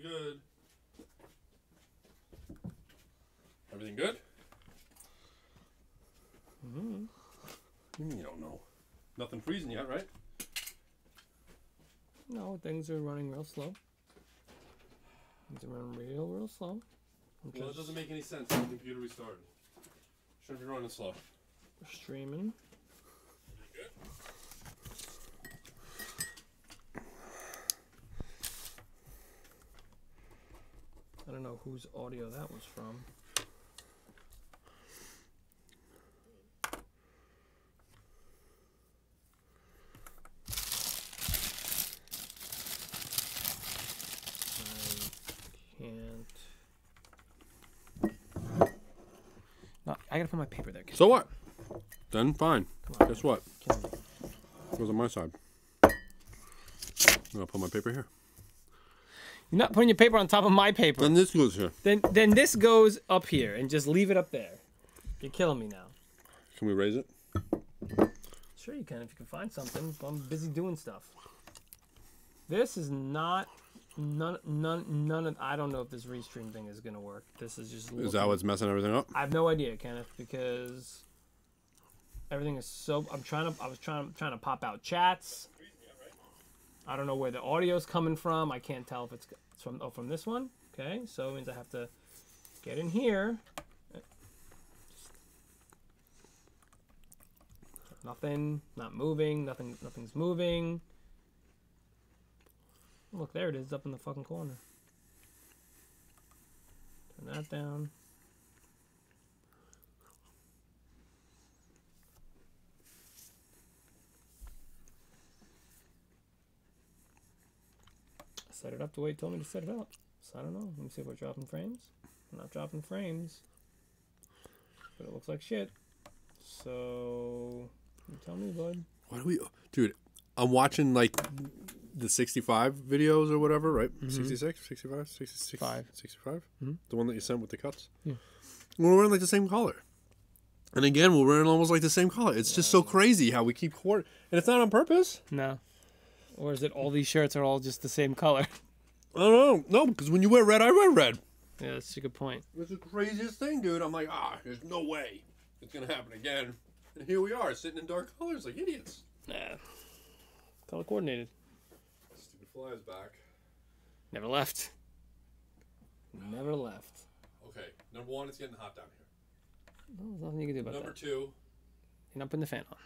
good. Everything good? Mm-hmm. What do you mean you don't know? Nothing freezing yet, right? No, things are running real slow. Things are running real slow. Well, it doesn't make any sense. The computer restarted. Shouldn't be running slow. We're streaming. Good. I don't know whose audio that was from. No, I gotta put my paper there. So what? Then fine. Guess what? Goes on my side. I'm gonna put my paper here. You're not putting your paper on top of my paper. Then this goes here. Then this goes up here, and just leave it up there. You're killing me now. Can we raise it? Sure you can if you can find something. I'm busy doing stuff. This is not none of. I don't know if this restream thing is gonna work. This is just. Is that what's messing everything up? I have no idea, Kenneth, because everything is so. I was trying to pop out chats. I don't know where the audio's coming from. I can't tell if it's from this one. Okay, so it means I have to get in here. Nothing, not moving. Nothing's moving. Look, there it is, up in the fucking corner. Turn that down. Set it up the way he told me to set it up. So I don't know. Let me see if we're dropping frames. We're not dropping frames. But it looks like shit. So you tell me, bud. Why do we... Dude, I'm watching, like, the 65 videos or whatever, right? 66, 65, 66, 65? The one that you sent with the cuts? Yeah. We're wearing, like, the same color. And again, we're wearing almost, like, the same color. It's just so crazy how we keep... And it's not on purpose. No. Or is it all these shirts are all just the same color? I don't know. No, because when you wear red, I wear red. Yeah, that's a good point. It's the craziest thing, dude. I'm like, there's no way it's going to happen again. And here we are, sitting in dark colors like idiots. Nah. Color coordinated. Stupid fly is back. Never left. Never left. Okay, number one, it's getting hot down here. No, there's nothing you can do about Number that. two. You're not putting the fan on.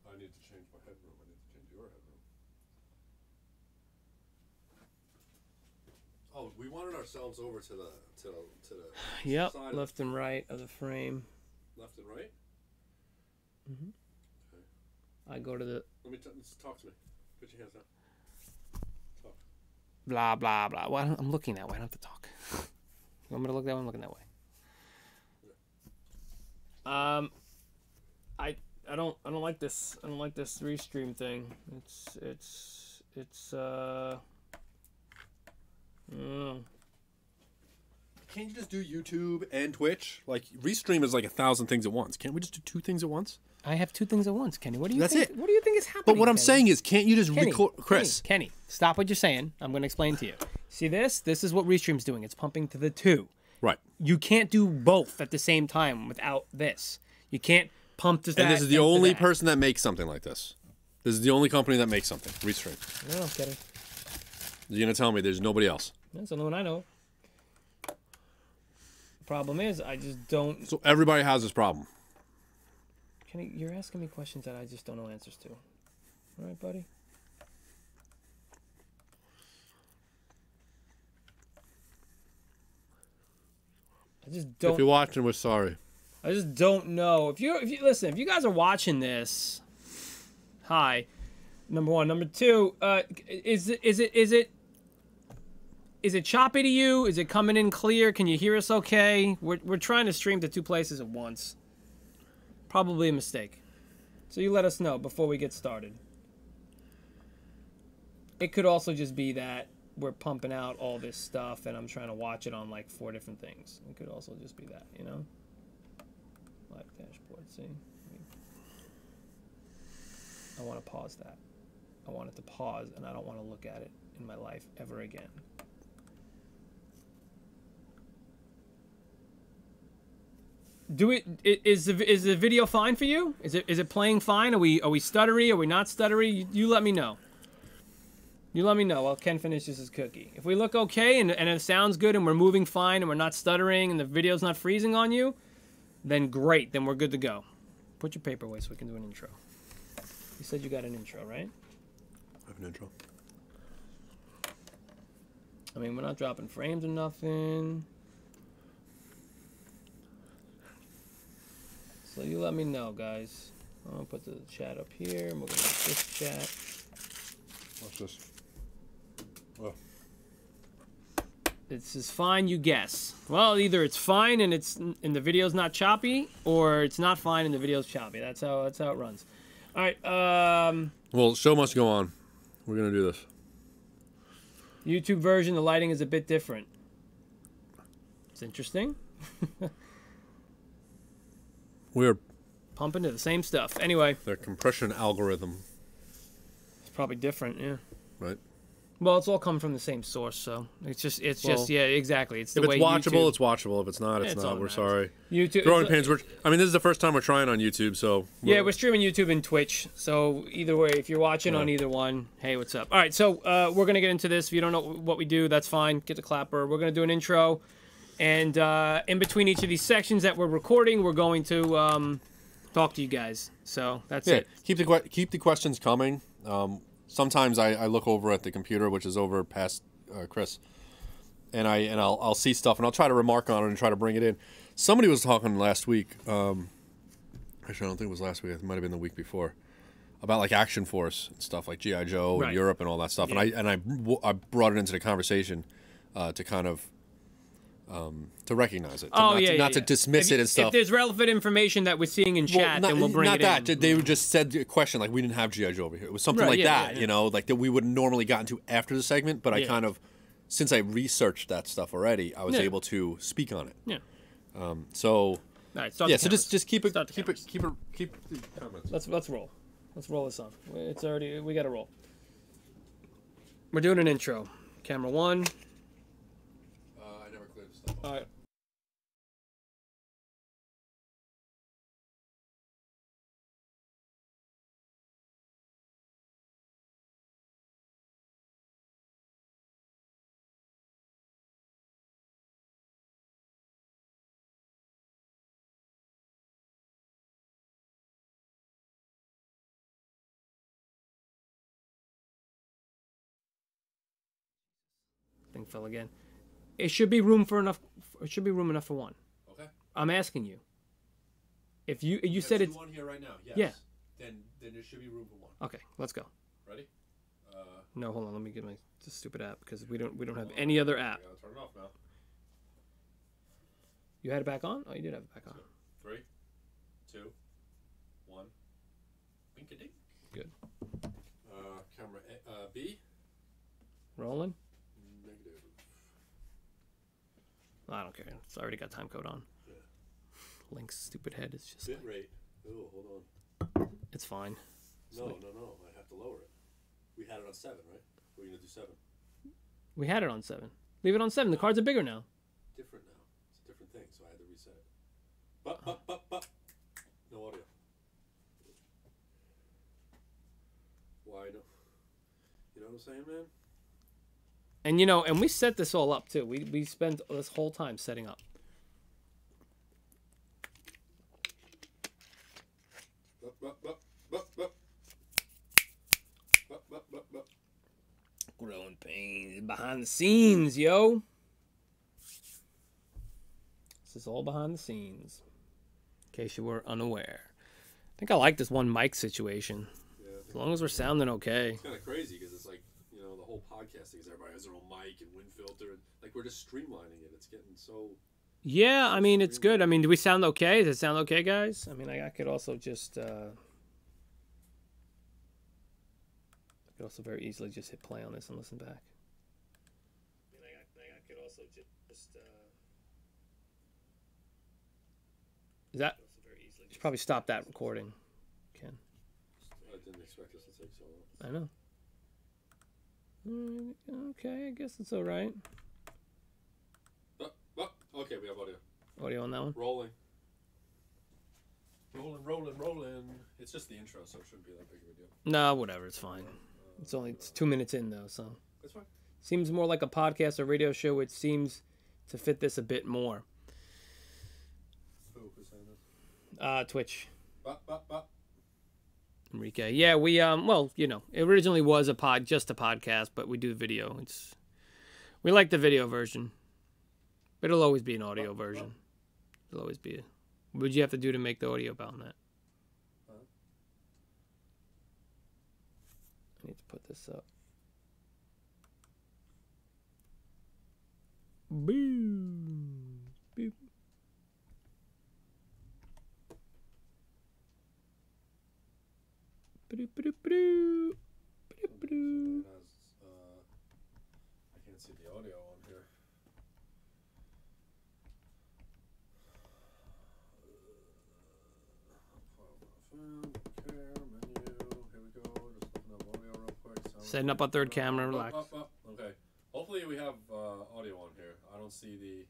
I need to change my headroom. I need to change your headroom. Oh, we wanted ourselves over to the Yep, side left and right of the frame. left and right. Mm-hmm. Okay. I go to the Let's talk to me. Put your hands down. Talk. blah blah blah. Well, I'm looking that way. I don't have to talk. You want me to look that way? I'm looking that way. I don't like this. I don't like this restream thing. Can't you just do YouTube and Twitch? Like, Restream is like 1,000 things at once. Can't we just do 2 things at once? I have 2 things at once, Kenny. What do you That's think? it. What do you think is happening? But what I'm Kenny? saying is, can't you just record... Chris. Kenny, stop what you're saying. I'm going to explain to you. See this? This is what Restream's doing. It's pumping to the 2. Right. You can't do both at the same time without this. You can't pump to that. And this is the only person that makes something like this. This is the only company that makes something. Restream. No, Kenny. You're going to tell me there's nobody else. That's the only one I know. The problem is, I just don't... So everybody has this problem. Kenny, you're asking me questions that I just don't know answers to. All right, buddy? I just don't... If you're watching, we're sorry. I just don't know. If you listen, if you guys are watching this, hi. Number one, number two, is it choppy to you? Is it coming in clear? Can you hear us okay? We're trying to stream to 2 places at once. Probably a mistake. So you let us know before we get started. It could also just be that we're pumping out all this stuff and I'm trying to watch it on like 4 different things. It could also just be that, you know? Live dashboard, see? I want to pause that. I want it to pause, and I don't want to look at it in my life ever again. Is the video fine for you? Is it playing fine? Are we stuttery? Are we not stuttery? You let me know. You let me know while Ken finishes his cookie. If we look okay and it sounds good and we're moving fine and we're not stuttering and the video's not freezing on you, then great. Then we're good to go. Put your paper away so we can do an intro. You said you got an intro, right? I have an intro. I mean, we're not dropping frames or nothing. So you let me know, guys. I'm going to put the chat up here, and we're going to make this chat. What's this? Oh. It's as fine, you guess. Well, either it's fine and the video's not choppy, or it's not fine and the video's choppy. That's how it runs. All right. Well, show must go on. We're gonna do this. YouTube version, the lighting is a bit different. It's interesting. We're pumping to the same stuff. Anyway, the compression algorithm. It's probably different, yeah. Right. Well, it's all coming from the same source, so it's just yeah, exactly. It's the if way it's watchable, YouTube, it's watchable. If it's not, it's not. We're sorry. YouTube. Growing pains. I mean, this is the first time we're trying on YouTube, so we're streaming YouTube and Twitch. So either way, if you're watching on either one, hey, what's up? All right, so we're gonna get into this. If you don't know what we do, that's fine. Get the clapper. We're gonna do an intro, and in between each of these sections that we're recording, we're going to talk to you guys. So that's it. Keep the questions coming. Sometimes I look over at the computer, which is over past Chris, and I'll see stuff and I'll try to remark on it and try to bring it in. Somebody was talking last week. Actually, I don't think it was last week. It might have been the week before, about like Action Force and stuff like G.I. Joe and Europe and all that stuff. Yeah. And I brought it into the conversation to kind of to recognize it. Not to dismiss it and stuff. If there's relevant information that we're seeing in chat, then we'll bring it in. Not that. They just said a question like, we didn't have G.I. Joe over here. It was something like that, you know, like that we would normally gotten to after the segment, but I kind of, since I researched that stuff already, I was able to speak on it. Yeah. So, all right, so just keep the comments. Let's roll. Let's roll this on. It's already, we got to roll. We're doing an intro. Camera 1. All right. Thing fell again. It should be room for enough. It should be room enough for one. Okay. I'm asking you. If you said it's one here right now, yes. Yeah. Then there should be room for one. Okay, let's go. Ready? No, hold on. Let me get my stupid app because we don't have any other app. I gotta turn it off now. You had it back on? Oh, you did have it back on. 3, 2, 1. Bink-a-dink. Good. Camera B. Rolling. Negative. I don't care. It's already got time code on. Yeah. Link's stupid head is just. Bit rate. Oh, hold on. It's fine. No. I have to lower it. We had it on 7, right? We're gonna do 7. We had it on 7. Leave it on 7. The cards are bigger now. Different now. It's a different thing, so I had to reset it. But. No audio. Why no? You know what I'm saying, man? And we set this all up too. We spent this whole time setting up. Growing pains behind the scenes, yo. This is all behind the scenes. In case you were unaware. I think I like this one mic situation. Yeah, as long as we're sounding okay. It's kind of crazy because it's like, you know, the whole podcasting is everybody has their own mic and wind filter. And, like, we're just streamlining it. It's getting so... Yeah, I mean, it's good. I mean, do we sound okay? Does it sound okay, guys? I mean, I could also just... I could also very easily just hit play on this and listen back. I mean, I could also just Is that... Should probably stop that recording, Ken. I didn't expect this to take so long. I know. Okay, I guess it's all right. Okay, we have audio. Audio on that one? Rolling. Rolling. It's just the intro, so it shouldn't be that big of a deal. No, whatever. It's fine. It's 2 minutes in, though, so. It's fine. Seems more like a podcast or radio show, which seems to fit this a bit more. Who's saying this? Twitch. Bop. Enrique. Yeah, we well, you know, it originally was just a podcast, but we do video. We like the video version. But it'll always be an audio version. It'll always be. What would you have to do to make the audio about that? I need to put this up. Boom. Boop. Ba-do-ba-do-ba-do. Ba-do-ba-do. I can't see the audio on here. Care menu. Here we go. Just looking up audio real quick. Setting up a third camera. Relax. Okay. Hopefully we have audio on here. I don't see the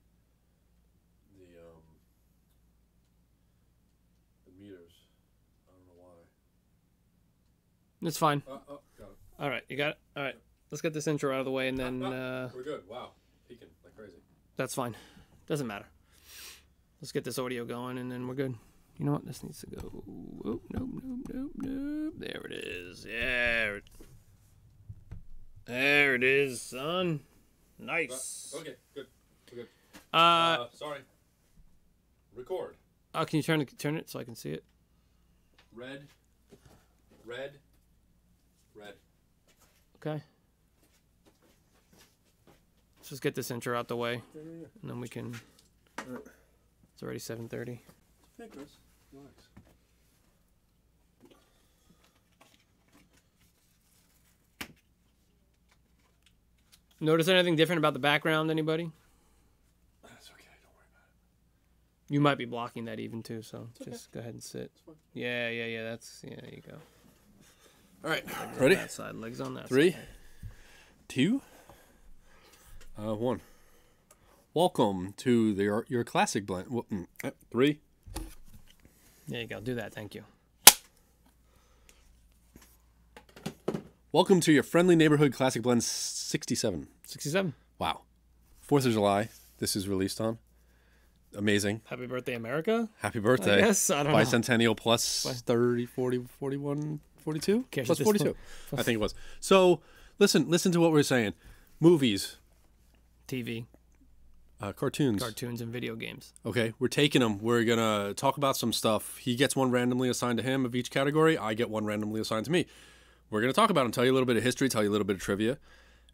meters. I don't know why. It's fine. Got it. All right, you got it? All right. Let's get this intro out of the way, and then... We're good. Wow. Peeking like crazy. That's fine. Doesn't matter. Let's get this audio going, and then we're good. You know what? This needs to go... Oh, nope. There it is. Yeah. There it is, son. Nice. Okay, good. We're good. Sorry. Record. Oh, can you turn it so I can see it? Red. Okay. Let's just get this intro out the way, and then we can... It's already 7:30. Hey, Chris. Relax. Notice anything different about the background, anybody? That's okay. Don't worry about it. You might be blocking that even too, so Okay. just go ahead and sit. It's fine. Yeah. There you go. All right. Legs Ready? On that side, legs on that 3, side. 2, 1. Welcome to your classic blend. 3. There you go. Do that. Thank you. Welcome to your friendly neighborhood classic blend 67. 67. Wow. 4th of July. This is released on. Amazing. Happy birthday, America. Happy birthday. Yes, I don't know. Bicentennial plus 30, 40, 41, 42? Cares Plus at this 42. point. I think it was. So, listen to what we're saying. Movies. TV. Cartoons. Cartoons and video games. Okay, we're taking them. We're going to talk about some stuff. He gets one randomly assigned to him of each category. I get one randomly assigned to me. We're going to talk about them, tell you a little bit of history, tell you a little bit of trivia,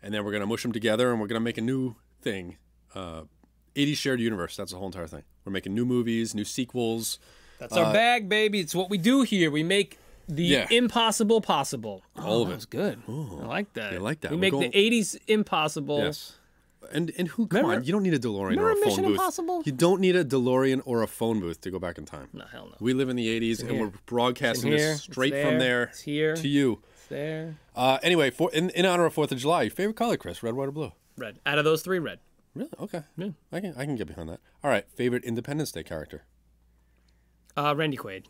and then we're going to mush them together, and we're going to make a new thing. 80s shared universe. That's the whole entire thing. We're making new movies, new sequels. That's our bag, baby. It's what we do here. We make the impossible possible. All of it. That's good. Ooh, I like that. I like that. We We're make going- the 80s impossible. Yes. And who? Come Remember- on, you don't need a DeLorean or remember a phone Mission booth. Impossible? You don't need a DeLorean or a phone booth to go back in time. No, hell no. We live in the 80s, and here. we're broadcasting It's in here. this straight It's from there. there It's here. to you. It's there. Anyway, in honor of 4th of July, your favorite color, Chris? Red, white, or blue? Red. Out of those 3, red. Really? Okay. Yeah. I can get behind that. All right. Favorite Independence Day character? Randy Quaid.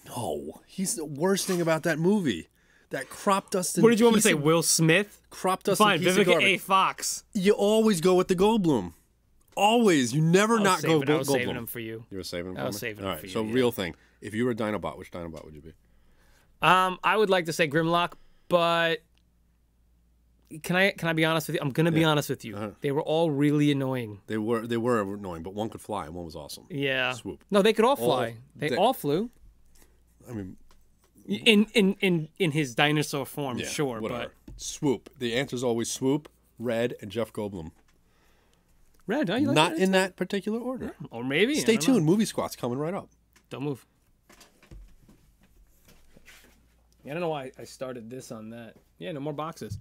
No, he's the worst thing about that movie. That crop dusted. What did you want me to piece say? of- Will Smith? Crop dusted Fine. piece of Vivica A. garbage. Fox. You always go with the Goldblum. Always. You never I was not go saving, I was Goldblum. saving him for you. You were saving him for I was me? saving All him right, for you, so yeah. real thing. If you were a Dinobot, which Dinobot would you be? I would like to say Grimlock, but can I be honest with you? I'm gonna be honest with you. They were all really annoying. They were annoying, but one could fly and one was awesome. Yeah. Swoop. No, they could all fly. They all flew. I mean, In his dinosaur form, yeah, sure, whatever. but Swoop. The answer's always Swoop, Red, and Jeff Goldblum. Red, you like Not that? in that particular order. Or maybe. Stay I don't know. tuned. Movie Squat's coming right up. Don't move. Yeah, I don't know why I started this on that. Yeah, no more boxes.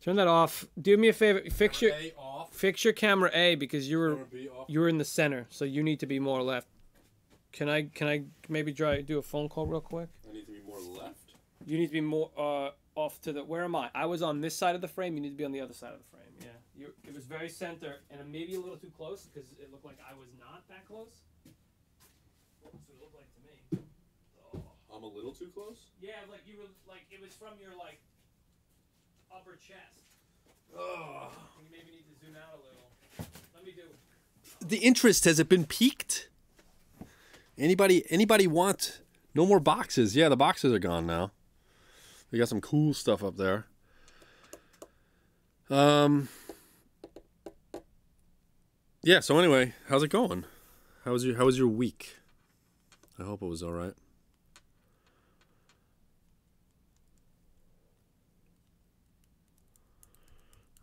Turn that off. Do me a favor. Fix your camera A because you were in the center, so you need to be more left. Can I maybe do a phone call real quick? I need to be more left. You need to be more off to the. Where am I? I was on this side of the frame. You need to be on the other side of the frame. Yeah, it was very center and maybe a little too close because it looked like I was not that close. That's what it looked like to me. Oh, I'm a little too close. Yeah, like you were like it was from your like upper chest. Oh. You maybe need to zoom out a little. Let me do. The interest, has it been peaked? Anybody want no more boxes? Yeah, the boxes are gone now. We got some cool stuff up there. Yeah, so anyway, how's it going? How was your week? I hope it was all right.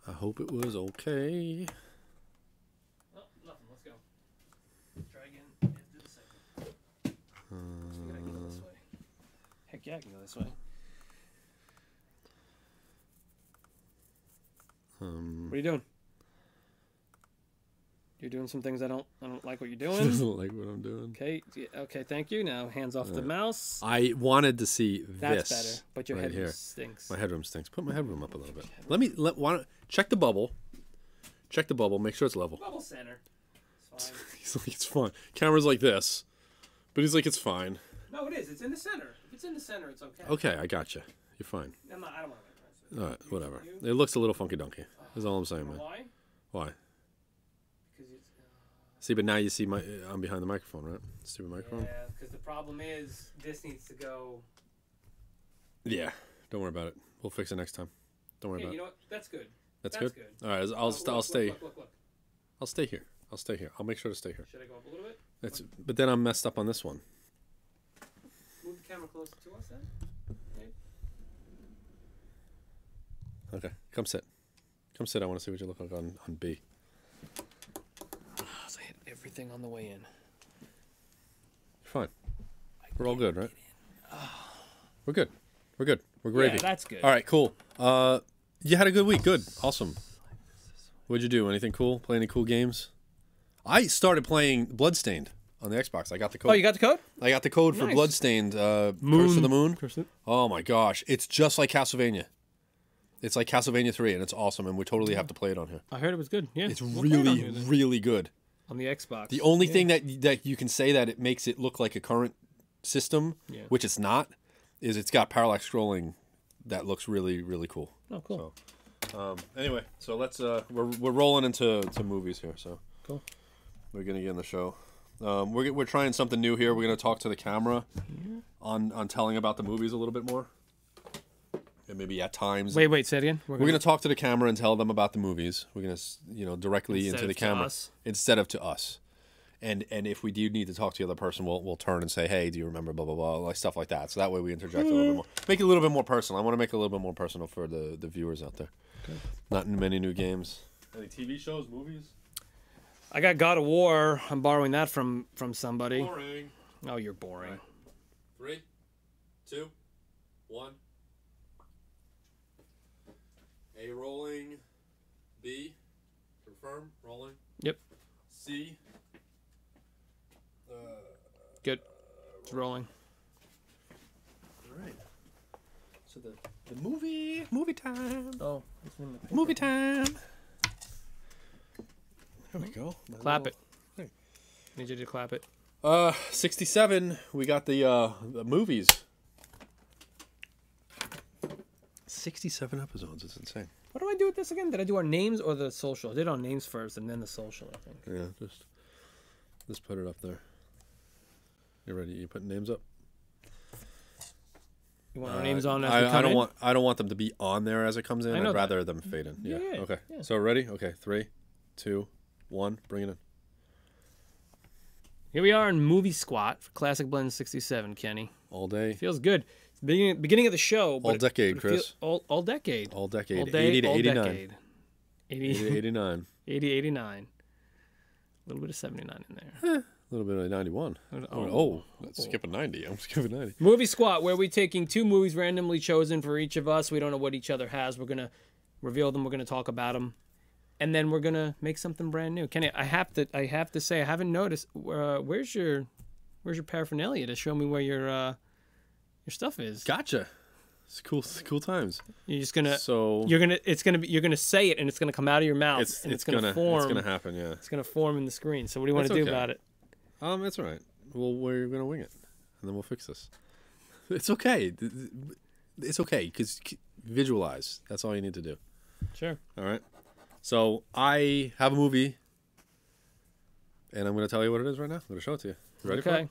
I hope it was okay. Oh, nothing. Let's go. Try again. Yeah, do the second. I can go this way. Heck yeah, I can go this way. What are you doing? You're doing some things I don't like what you're doing. Doesn't like what I'm doing. Okay, okay, thank you. Now hands off the mouse. I wanted to see That's this. better, but your right headroom here. stinks. My headroom stinks. Put my headroom up a little bit. Check the bubble. Check the bubble. Make sure it's level. Bubble center. It's fine. He's like, it's fine. Camera's like this, but he's like, it's fine. No, it is. It's in the center. If it's in the center, it's okay. Okay, I got you. You're fine. I don't want to. All right, whatever. It looks a little funky donkey. That's all I'm saying, man. Why? Why? Because it's. See, but now you see I'm behind the microphone, right? Stupid microphone. Yeah, because the problem is this needs to go. Yeah, don't worry about it. We'll fix it next time. Don't worry about it. You know what? That's good. That's good. All right, I'll stay. I'll stay here. I'll stay here. I'll make sure to stay here. Should I go up a little bit? But then I'm messed up on this one. Move the camera closer to us, then. Okay, come sit. Come sit. I want to see what you look like on B. So I hit everything on the way in. Fine. We're all good, right? We're good. We're good. We're gravy. Yeah, that's good. All right, cool. You had a good week. Good. Awesome. What'd you do? Anything cool? Play any cool games? I started playing Bloodstained on the Xbox. I got the code. Oh, you got the code? I got the code for Nice. Bloodstained. Curse of the Moon. Oh my gosh, it's just like Castlevania. It's like Castlevania 3, and it's awesome, and we totally have to play it on here. I heard it was good. Yeah, It's really, really good. on the Xbox. The only thing that you can say that it makes it look like a current system, which it's not, is it's got parallax scrolling that looks really, really cool. Oh, cool. So, anyway, so let's we're rolling into movies here. So Cool. We're gonna get in the show. We're trying something new here. We're gonna talk to the camera on telling about the movies a little bit more. And maybe at times. Wait, say it again. We're gonna talk to the camera and tell them about the movies. We're gonna directly Instead into the of to camera us? instead of to us. And if we do need to talk to the other person, we'll turn and say, hey, do you remember blah blah blah, like stuff like that. So that way we interject a little bit more, make it a little bit more personal. I want to make it a little bit more personal for the viewers out there. Okay. Not many new games. Any TV shows, movies? I got God of War. I'm borrowing that from somebody. Boring. Oh, you're boring. Right. 3, 2, 1. A rolling. B. Confirm. Rolling. Yep. C. Good. It's rolling. All right. So the movie time. Oh, Movie time. There we go. Clap it. Need you to clap it. 67. We got the movies. 67 episodes. It's insane. What do I do with this again? Did I do our names or the social? I did our names first and then the social, I think. Yeah, just put it up there. You ready? You putting names up? You want our names on as we come in? I don't want them to be on there as it comes in. I'd rather them fade in. Yeah. Yeah, Okay. yeah. So ready? Okay. 3, 2, 1. Bring it in. Here we are in Movie Squat for Classic Blend 67, Kenny. All day. Feels good. It's the beginning of the show. All decade, it Chris. All decade. All decade. All day, 80 to all 89. decade. 80 to 89. 80, 89. A little bit of 79 in there. A little bit of 91. Let's skip a 90. I'm skipping 90. Movie Squat, where we're taking 2 movies randomly chosen for each of us. We don't know what each other has. We're going to reveal them. We're going to talk about them. And then we're going to make something brand new. Kenny, I have to say, I haven't noticed. Where's your paraphernalia to show me where your stuff is? Gotcha. It's cool times. You're just gonna. So You're gonna say it, and it's gonna come out of your mouth, and it's gonna form. It's gonna happen. Yeah. It's gonna form in the screen. So what do you want to do about it? That's all right. Well, we're gonna wing it, and then we'll fix this. It's okay. It's okay because visualize. That's all you need to do. Sure. All right. So I have a movie, and I'm gonna tell you what it is right now. I'm gonna show it to you. You ready for it?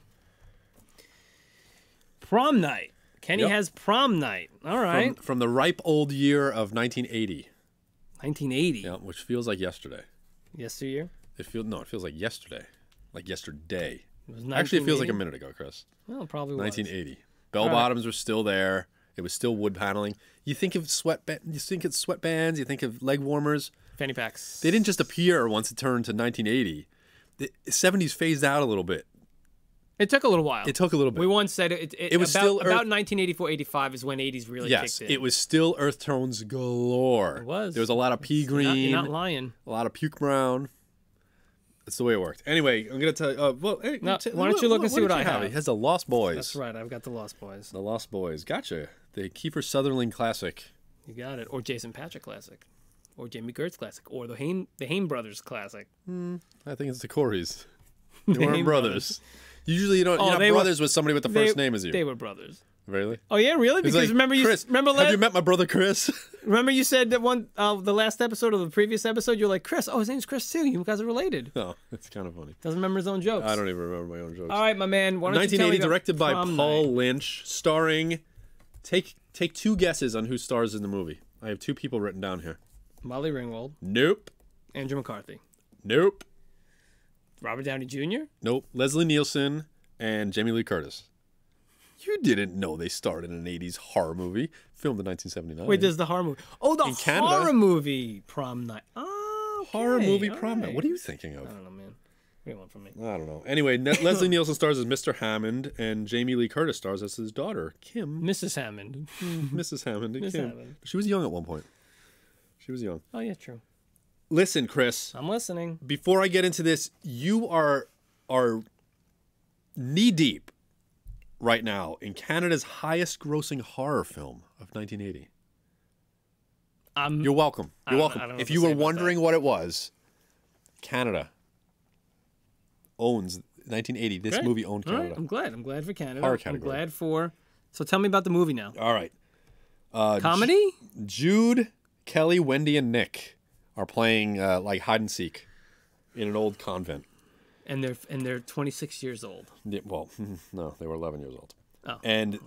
Prom night. Kenny has prom night. All right. From the ripe old year of 1980. 1980. Yeah, which feels like yesterday. Yesteryear. It feels like yesterday, like yesterday. It Actually, it feels like a minute ago, Chris. Well, it probably was. 1980. Bell bottoms were still there. It was still wood paneling. You think of sweatbands. You think of leg warmers. Fanny packs. They didn't just appear once it turned to 1980. The 70s phased out a little bit. It took a little while. It took a little bit. We once said it was about 1984-85 is when 80s really kicked in. It was still earth tones galore. It was. There was a lot of pea green. You're not lying. A lot of puke brown. That's the way it worked. Anyway, I'm going to tell you. Hey, why don't you look and see what I have? It has the Lost Boys. That's right. I've got the Lost Boys. The Lost Boys. Gotcha. The Kiefer Sutherland classic. You got it. Or Jason Patrick classic. Or Jamie Gertz classic. Or the Haim Brothers classic. I think it's the Coreys. They weren't brothers. Usually you're not brothers with somebody with the first name as you. They were brothers. Really? Oh yeah, really? Because like, remember Chris, have you met my brother Chris? Remember you said that the last episode of the previous episode, you're like, Chris, his name's Chris too. You guys are related. No, it's kind of funny. Doesn't remember his own jokes. I don't even remember my own jokes. All right, my man. Why don't 1980, you tell me directed by Paul night? Lynch, starring. Take two guesses on who stars in the movie. I have two people written down here. Molly Ringwald. Nope. Andrew McCarthy. Nope. Robert Downey Jr. Nope. Leslie Nielsen and Jamie Lee Curtis. You didn't know they starred in an 80s horror movie filmed in 1979. Wait, there's the horror movie. Oh, the horror movie Prom Night. Oh, okay. Horror movie Prom Night. What are you thinking of? I don't know, man. What do you want from me? I don't know. Anyway, Leslie Nielsen stars as Mr. Hammond, and Jamie Lee Curtis stars as his daughter, Kim. Mrs. Hammond. Mrs. Hammond and Miss Kim. Hammond. She was young at one point. She was young. Oh, yeah, true. Listen, Chris. I'm listening. Before I get into this, you are knee-deep right now in Canada's highest-grossing horror film of 1980. You're welcome. You're welcome. If you were wondering what it was, Canada owns 1980. This movie owned Canada. Right. I'm glad for Canada. Horror category. I'm glad for. So tell me about the movie now. All right. Comedy? Jude, Kelly, Wendy, and Nick are playing like hide and seek in an old convent. And they're 26 years old. Yeah, well, no, they were 11 years old. Oh. And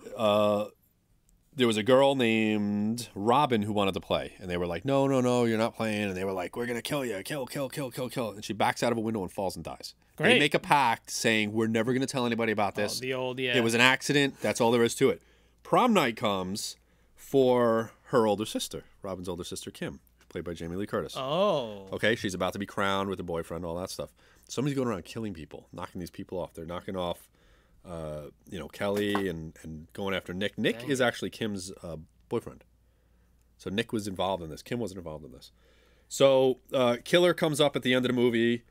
there was a girl named Robin who wanted to play, and they were like, "No, you're not playing." And they were like, "We're gonna kill you, kill." And she backs out of a window and falls and dies. Great. They make a pact saying, "We're never gonna tell anybody about this." The old, yeah. It was an accident. That's all there is to it. Prom night comes for her older sister, Robin's older sister, Kim, played by Jamie Lee Curtis. Oh. Okay, she's about to be crowned with a boyfriend, all that stuff. Somebody's going around killing people, knocking these people off. They're knocking off, Kelly and going after Nick. Nick is actually Kim's boyfriend. So Nick was involved in this. Kim wasn't involved in this. So killer comes up at the end of the movie.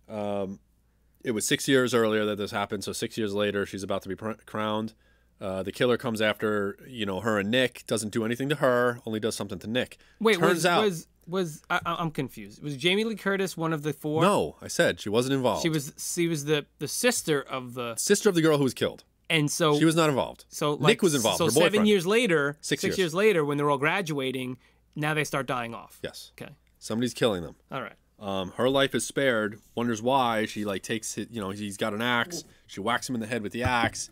It was 6 years earlier that this happened. So 6 years later, she's about to be crowned. The killer comes after, her and Nick, doesn't do anything to her, only does something to Nick. Wait, I'm confused. Was Jamie Lee Curtis one of the four? No, I said she wasn't involved. She was the sister of the girl who was killed. And so she was not involved. So Nick was involved. So her boyfriend. 7 years later, 6 years later, when they're all graduating, now they start dying off. Yes. Okay. Somebody's killing them. All right. Her life is spared. Wonders why. She takes it. He's got an axe. She whacks him in the head with the axe.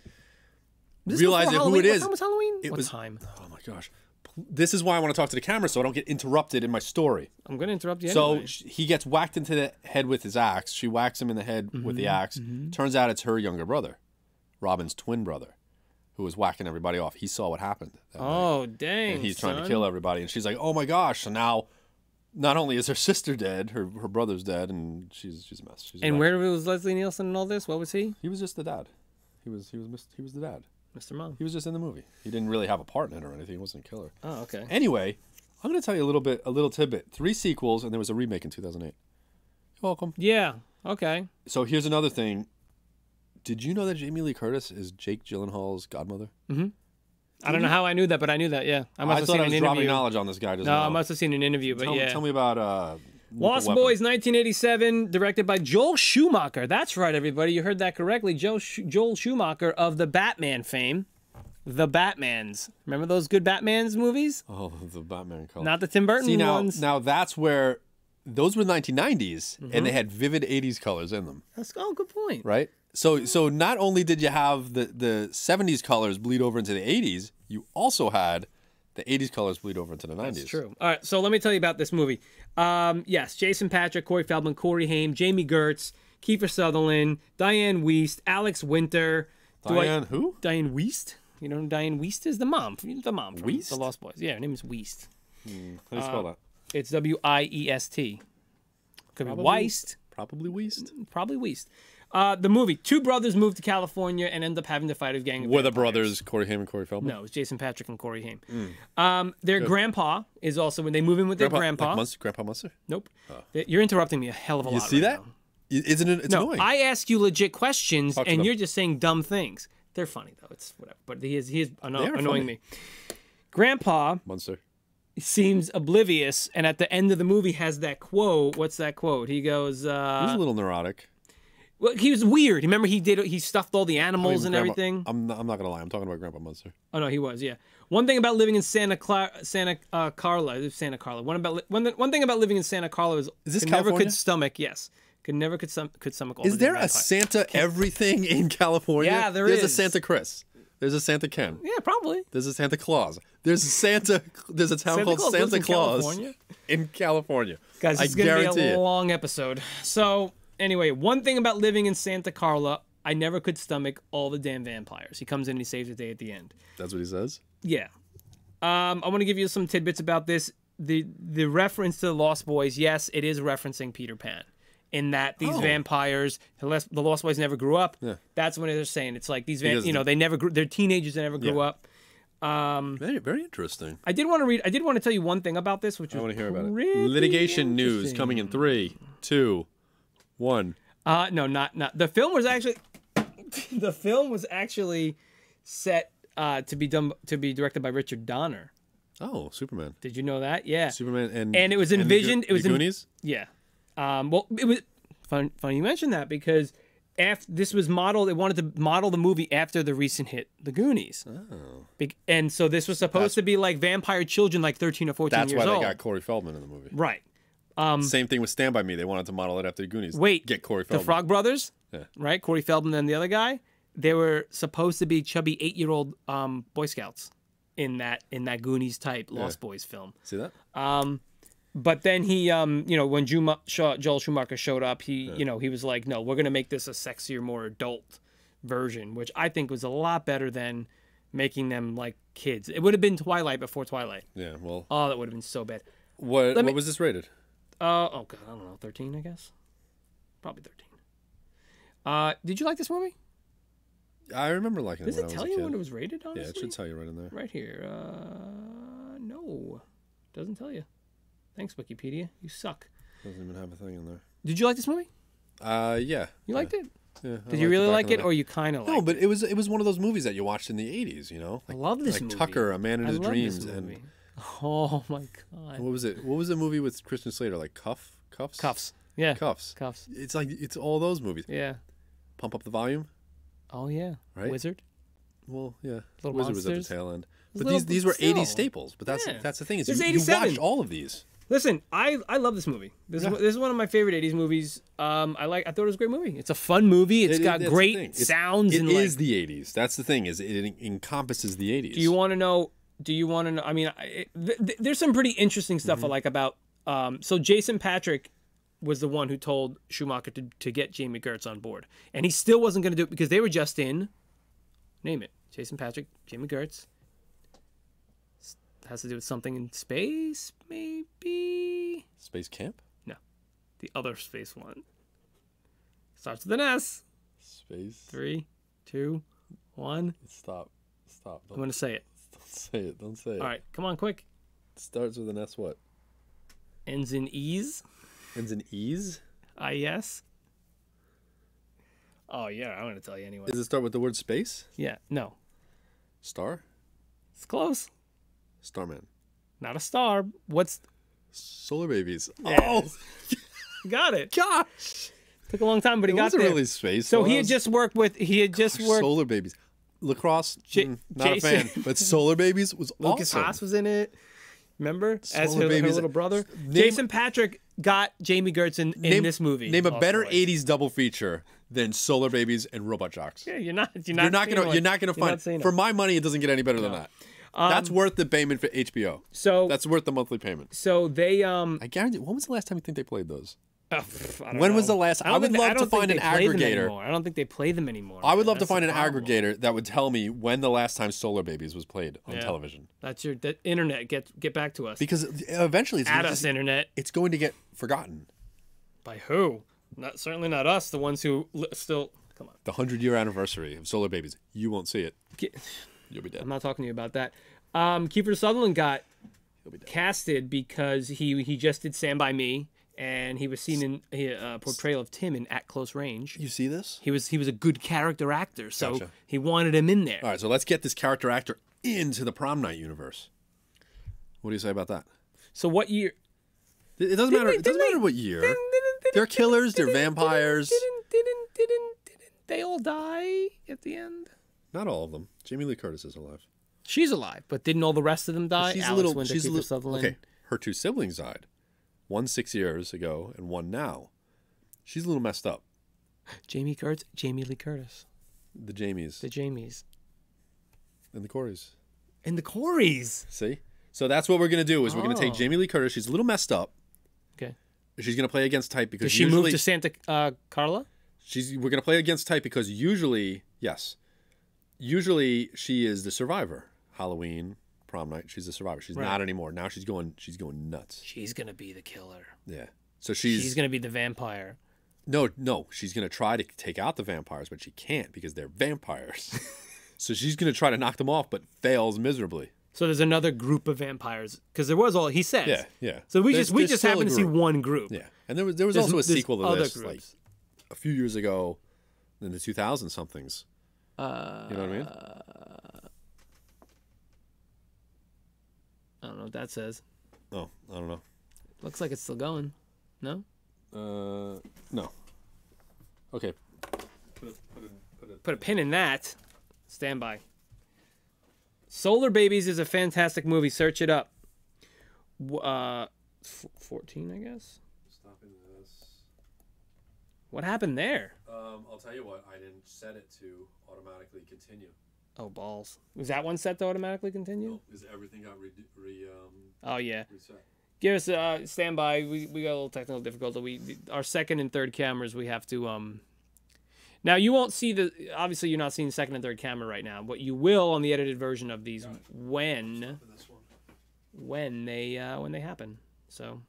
Realizing who it is. What time was Halloween? What time? Oh my gosh. This is why I want to talk to the camera so I don't get interrupted in my story. I'm going to interrupt you So anyway. he gets whacked into the head with his axe. She whacks him in the head with the axe. Turns out it's her younger brother, Robin's twin brother, who was whacking everybody off. He saw what happened. Dang. And he's trying to kill everybody. And she's like, oh my gosh. So now, not only is her sister dead, her brother's dead, and she's a mess. And where was Leslie Nielsen and all this? What was he? He was just the dad. He was the dad. Mr. Mom. He was just in the movie. He didn't really have a part in it or anything. He wasn't a killer. Oh, okay. Anyway, I'm going to tell you a little tidbit. 3 sequels, and there was a remake in 2008. You're welcome. Yeah. Okay. So here's another thing. Did you know that Jamie Lee Curtis is Jake Gyllenhaal's godmother? Mm-hmm. I don't know how I knew that, but I knew that. Yeah, I must have thought seen I was an dropping interview. knowledge on this guy just No, now. I must have seen an interview, but yeah. Tell me about Lost Lethal Boys, Weapon. 1987, directed by Joel Schumacher. That's right, everybody. You heard that correctly. Joel Schumacher of the Batman fame. The Batmans. Remember those good Batmans movies? Oh, the Batman color. Not the Tim Burton ones. Now that's where those were the 1990s, and they had vivid 80s colors in them, Good point. right? So not only did you have the 70s colors bleed over into the 80s, you also had the 80s colors bleed over into the 90s. That's true. All right, so let me tell you about this movie. Yes, Jason Patric, Corey Feldman, Corey Haim, Jamie Gertz, Kiefer Sutherland, Diane Wiest, Alex Winter. Who? Diane Wiest. You know who Diane Wiest is? The mom from Wiest? The Lost Boys. Yeah, her name is Wiest. How do you spell that? It's Wiest. Could Probably- be Weist. Probably Wiest. Probably Wiest. The movie. Two brothers moved to California and end up having to fight a gang of Were the vampires. brothers Corey Haim and Corey Feldman? No, it's Jason Patric and Corey Haim. Their grandpa is also when they move in with their grandpa. Like Munster, Grandpa Munster? Nope. You're interrupting me a hell of a lot. You see right that? now. Isn't it? It's No, annoying. I ask you legit questions Talk to and them. you're just saying dumb things. They're funny though. It's whatever. But he is annoying funny. me. Grandpa Munster. seems oblivious, and at the end of the movie has that quote. What's that quote? He goes, He was a little neurotic. well, he was weird. Remember he stuffed all the animals and Grandpa- everything. I'm not gonna lie. I'm talking about Grandpa Munster. Oh no, he was. Yeah. One thing about living in Santa Carla. One thing about living in Santa Carla is Is this could never California? could stomach. Yes. Could stomach all Is the there damn a vampires. Santa everything in California? Yeah, there There's a is. Santa Chris. There's a Santa Ken. Yeah, probably. There's a Santa Claus. There's a town called Claus lives Santa in Claus California? in California. Guys, I it's going to guarantee be a it. long episode. So, anyway, one thing about living in Santa Carla, I never could stomach all the damn vampires. He comes in and he saves the day at the end. That's what he says. Yeah. I want to give you some tidbits about this. The reference to the Lost Boys, yes, it is referencing Peter Pan. In that these vampires, the Lost Boys never grew up. Yeah. That's what they're saying. It's like these, Because they never grew. They're teenagers that never grew Yeah. up. Very, very interesting. I did want to tell you one thing about this, which I want to hear about it. pretty Litigation news interesting. coming in 3, 2, 1. No, not the film was actually set to be directed by Richard Donner. Oh, Superman. Did you know that? Yeah. Superman And it was envisioned. The It was Goonies. Yeah. Well, it was funny you mentioned that because after this was modeled, they wanted to model the movie after the recent hit, The Goonies. Oh. And so this was supposed to be like vampire children, like 13 or 14 That's years why old. they got Corey Feldman in the movie. Right. Same thing with Stand By Me. They wanted to model it after the Goonies. Wait. Get Corey The Feldman. Frog Brothers. Yeah. Right. Corey Feldman and the other guy. They were supposed to be chubby 8-year-old Boy Scouts in that Goonies type Lost Boys film. See that? But then he, when Joel Schumacher showed up, he was like, no, we're going to make this a sexier, more adult version, which I think was a lot better than making them like kids. It would have been Twilight before Twilight. Yeah. Well, Oh, that would have been so bad. what was this rated? Oh, God, I don't know, 13, I guess? Probably 13. Did you like this movie? I remember liking Does it it when I tell was a you kid. when it was rated, honestly? Yeah, it should tell you right in there. Right here. No. Doesn't tell you. Thanks, Wikipedia. You suck. Doesn't even have a thing in there. Did you like this movie? Yeah. You liked it? Yeah. Did you really like it, or you kind of liked No, it? but it was one of those movies that you watched in the 80s, you know? I love this like movie. Tucker, A Man in I His love this Dreams, and movie. Oh my god. what was it? What was the movie with Christian Slater? Like Cuffs? Cuffs. Yeah. Cuffs. Cuffs. It's all those movies. Yeah. Pump Up the Volume. Oh yeah. Right? Wizard. Well, yeah. Little Wizard was at the Monsters. tail end. It's But little- these were still. 80s staples. But Yeah. that's the thing is This is you 87. watched all of these. Listen, I love this movie. This is one of my favorite 80s movies. I thought it was a great movie. It's a fun movie. It's got That's the thing. great sounds It and is like, the 80s. That's the thing is it encompasses the 80s. Do you want to know? I mean, there's some pretty interesting stuff Mm-hmm. I like about. So Jason Patric was the one who told Schumacher to get Jamie Gertz on board, and he still wasn't going to do it because they were just in. Name it, Jason Patric, Jamie Gertz. Has to do with something in space, maybe. Space Camp? No, the other space one. Starts with an S. Space. 3, 2, 1. Stop. I'm gonna say it. Don't say it. Don't say it. All right, come on, quick. It starts with an S what? Ends in E's. Ends in E's? I-S. Oh yeah, I'm gonna tell you anyway. Does it start with the word space? Yeah, no. Star? It's close. Starman. Not a star. What's Solar Babies. Yes. Oh, got it? gosh. Took a long time, but he It got wasn't there. really space. So he had just worked with. He had just worked. Solar Babies. Lacrosse. Not Jason- a fan. But Solar Babies was Lucas awesome. Haas was in it. Remember, as Solar her Babies. little brother. Name- Jason Patrick got Jamie Gertz in this movie. Name a Lost better Boys. '80s double feature than Solar Babies and Robot Jocks. Yeah, you're not You're not gonna find. For my money, it doesn't get any better than that. That's worth the payment for HBO. So That's worth the monthly payment. so they I guarantee. When was the last time you think they played those? I When was know. the last? I don't would think- love don't to think find they an play them aggregator. anymore. I don't think they play them anymore. I would man. love to That's find the an problem. aggregator that would tell me when the last time Solar Babies was played on television. That's your internet. Get back to us. Because eventually, At us, internet. it's going to get forgotten. By who? Not certainly not us. The ones who still come on. The 100-year anniversary of Solar Babies. You won't see it. Get- You'll be dead. I'm not talking to you about that. Kiefer Sutherland got You'll be dead. casted because he just did Stand By Me, and he was seen in a portrayal of Tim in At Close Range. You see this? He was a good character actor, so Gotcha. he wanted him in there. All right, so let's get this character actor into the Prom Night universe. What do you say about that? So what year? It doesn't matter. It doesn't matter what year. They're killers. They're vampires. Didn't they all die at the end? Not all of them. Jamie Lee Curtis is alive. She's alive, but didn't all the rest of them die? She's Alice a little. Winter, She's a Kiefer little. Sutherland. Okay, her two siblings died. One 6 years ago and one now. She's a little messed up. Jamie Curtis, Jamie Lee Curtis, The Jamies the Jamies, and the Coreys. and the Coreys. See? So that's what we're gonna do. Is we're gonna take Oh. Jamie Lee Curtis. She's a little messed up. Okay. She's gonna play against type because Does she move to Santa Carla? We're gonna play against type because usually she is the survivor. Halloween, Prom Night, she's the survivor. She's Right. not anymore. Now she's going nuts. She's gonna be the killer. Yeah. So She's gonna be the vampire. no, she's gonna try to take out the vampires, but she can't because they're vampires. So she's gonna try to knock them off, but fails miserably. So there's another group of vampires because there was all he says. Yeah, yeah. So we There's just still happen a to see group. one group. Yeah, and there was There's- also a there's sequel to other this, like groups. a few years ago, in the 2000 somethings. You know what I mean? I don't know what that says. Oh, I don't know. Looks like it's still going. No? No. Okay. Put a pin in that. Stand by. Solar Babies is a fantastic movie. Search it up. 14, I guess. Stopping this. What happened there? I'll tell you what. I didn't set it to automatically continue. Oh, balls. Was that one set to automatically continue? Because everything got Oh, yeah. reset. Give us a standby. We got a little technical difficulty. Our second and third cameras, we have to... Now, you won't see obviously, you're not seeing second and third camera right now, but you will on the edited version of these when they happen. So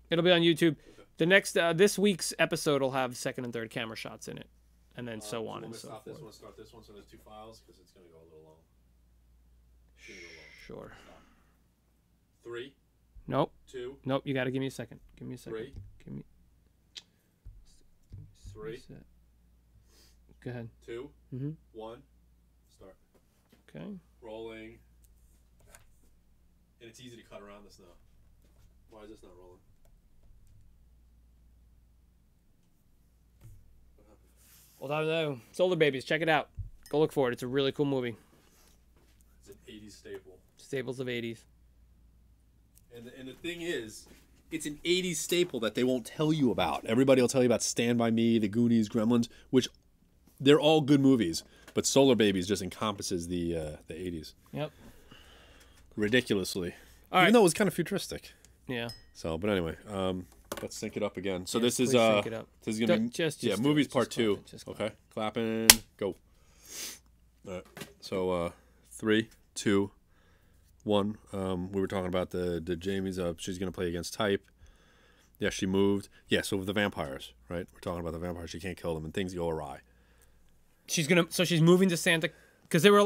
it'll be on YouTube. The next this week's episode will have second and third camera shots in it, and then so on and so forth. This one, start this one, so there's two files because it's going to go a little long. Sure. 3, Nope. 2, Nope. You got to give me a second. Give me a second. 3, Give me. 3, Go ahead. 2, Mhm. 1, start. Okay. Rolling. And it's easy to cut around this now. Why is this not rolling? What happened? Well, I don't know. Solar Babies. Check it out. Go look for it. It's a really cool movie. It's an 80s staple. Staples of 80s. And the thing is, it's an 80s staple that they won't tell you about. Everybody will tell you about Stand By Me, The Goonies, Gremlins, which they're all good movies. But Solar Babies just encompasses the 80s. Yep. Ridiculously. All Even right. though it was kind of futuristic. Yeah. So, but anyway, let's sync it up again. So Yes, this is please sync it up. this is gonna be Just yeah, do movies it. part Just two. clap it. Just clap Okay, clapping, go. All right. So 3, 2, 1. We were talking about the Jamie's. She's gonna play against type. Yeah, she moved. Yeah, so with the vampires, right? We're talking about the vampires. She can't kill them, and things go awry. She's moving to Santa because there were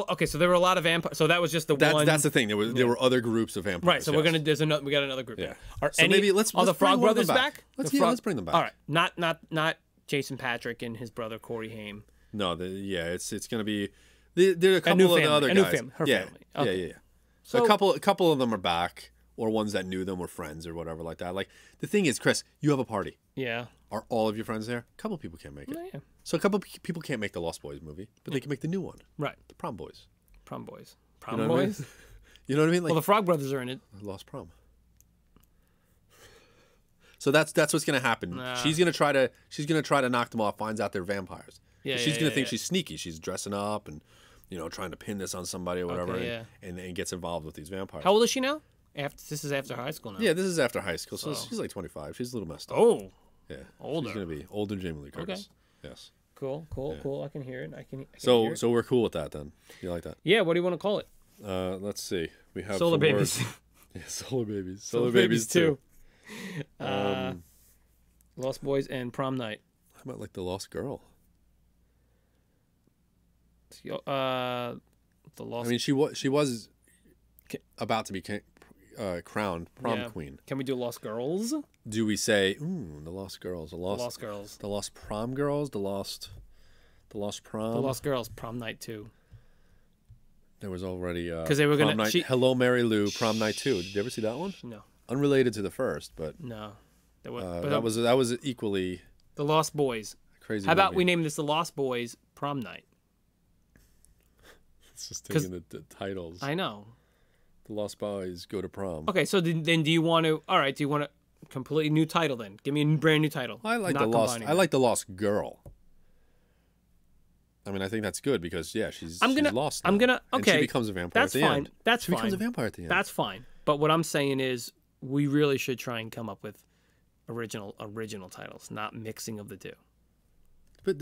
a lot of vampires. So that was just the one. That's the thing. There were other groups of vampires. Right. So yes. we got another group. Yeah. Are So maybe let's the bring Frog one of Brothers them back. back? Let's bring them back. All right. Not Jason Patrick and his brother Corey Haim. No, it's gonna be There are a couple of the other new guys. family. Her yeah. family. Okay. Yeah. So a couple of them are back, or ones that knew them were friends or whatever like that. Like the thing is, Chris, you have a party. yeah. Are all of your friends there? A couple of people can't make it. Oh, yeah. So a couple of people can't make the Lost Boys movie, but they can make the new one, Right. the Prom Boys. Prom boys. You Prom know what I mean? boys. You know what I mean? Like Well, the Frog Brothers are in it. Lost Prom. So that's what's gonna happen. Nah. She's gonna try to knock them off. Finds out they're vampires. Yeah. She's yeah, gonna yeah, think yeah. she's sneaky. She's dressing up and trying to pin this on somebody or whatever, Okay, and gets involved with these vampires. How old is she now? This is after high school now. Yeah, this is after high school, so So- she's like 25. She's a little messed up. Oh. Yeah, Older. She's gonna be older than Jamie Lee Curtis. Okay. Yes. Cool. I can hear it. I can hear So it. so we're cool with that then. You like that? Yeah. What do you want to call it? Let's see. We have Solar some Babies. words. Yeah, Solar Babies. Solar Babies 2. Lost Boys and Prom Night. How about like the Lost Girl? The Lost. I mean, she was about to be crowned prom queen. Can we do Lost Girls? Do we say the Lost Girls, the Lost Girls. the Lost Prom Girls, the Lost Prom? The Lost Girls. Prom Night 2. There was already 'Cause they were Prom gonna- Night, she- Hello Mary Lou, Prom Night 2. Did you ever see that one? No. Unrelated to the first, but No. That that was equally The Lost Boys. crazy. How about movie. we name this the Lost Boys Prom Night? It's just taking the titles. I know. The Lost Boys go to prom. Okay, so then do you want to? All right, do you want a completely new title then? Give me a brand new title. I like Not the Lost. combining I like the Lost Girl. I mean, I think that's good because she's lost. I'm now. gonna. And Okay, she becomes a vampire. That's at the fine. End. That's she fine. becomes a vampire at the end. That's fine. But what I'm saying is, we really should try and come up with original titles, not mixing of the two. But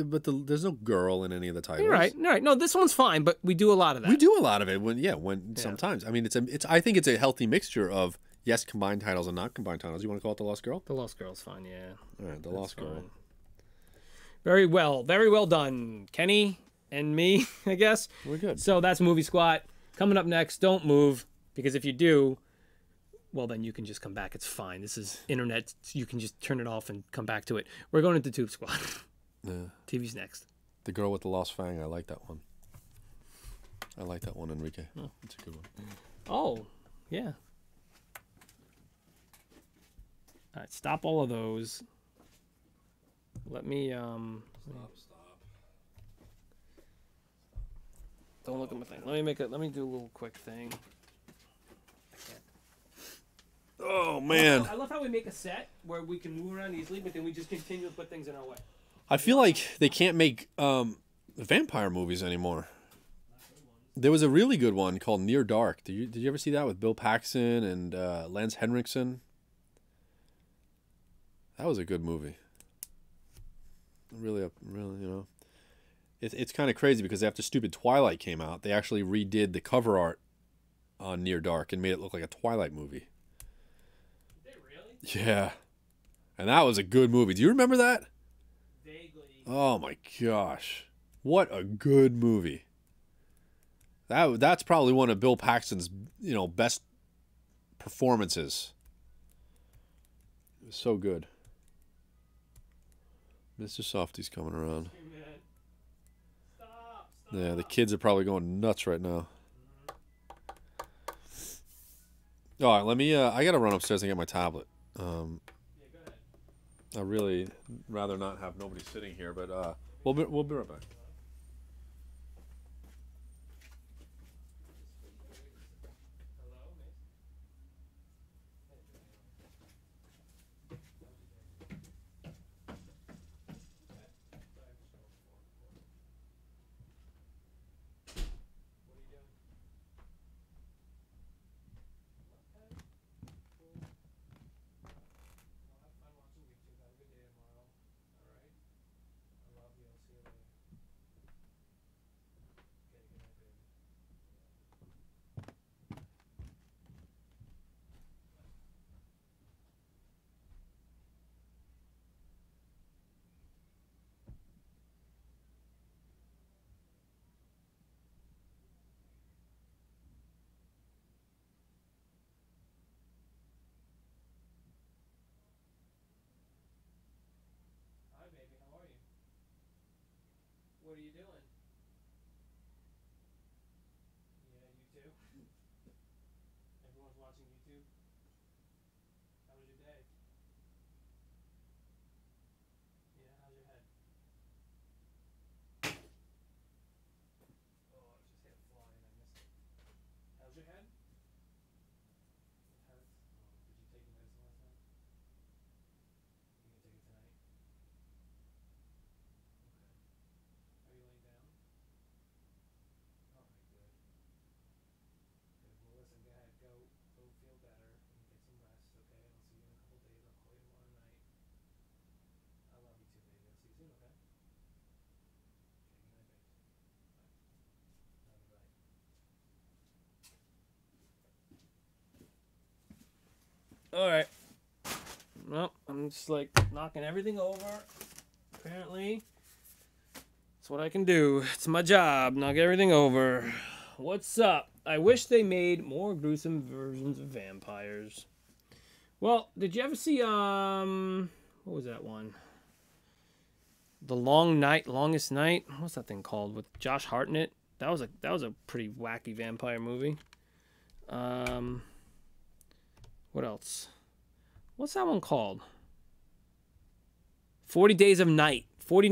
there's no girl in any of the titles. You're right. All right. No, this one's fine, but we do a lot of that. We do a lot of it sometimes. I mean, I think it's a healthy mixture of combined titles and not combined titles. You want to call it the Lost Girl? The Lost Girl's fine. Yeah. All right, the Lost Girl. fine. Very well done, Kenny and me. I guess We're good. So that's Movie Squat. Coming up next, don't move, because if you do, well, then you can just come back. It's fine. This is internet. You can just turn it off and come back to it. We're going into Tube Squad. Yeah. TV's next. The Girl with the Lost Fang. I like that one. I like that one, Enrique. Oh. It's a good one. Oh, yeah. All right, stop all of those. Let me Stop. Don't look at my thing. Let me do a little quick thing. Oh man. I love how we make a set where we can move around easily, but then we just continue to put things in our way. I feel like they can't make vampire movies anymore. There was a really good one called Near Dark. Did you ever see that with Bill Paxton and Lance Henriksen? That was a good movie. Really, it's kind of crazy because after stupid Twilight came out, they actually redid the cover art on Near Dark and made it look like a Twilight movie. Did they really? Yeah, and that was a good movie. Do you remember that? Vaguely. Oh my gosh, what a good movie! That's probably one of Bill Paxton's best performances. It was so good. Mr. Softy's coming around. Hey, man. Stop. Yeah, the kids are probably going nuts right now. All right, let me. I gotta run upstairs and get my tablet. Yeah, go ahead. I really rather not have nobody sitting here, but we'll be right back. Hi, baby. How are you? What are you doing? All right. Well, I'm just like knocking everything over. Apparently, that's what I can do. It's my job. Knock everything over. What's up? I wish they made more gruesome versions of vampires. Well, did you ever see what was that one? The Longest Night. What's that thing called with Josh Hartnett? That was a pretty wacky vampire movie. What else? What's that one called? 40 Days of Night. 40.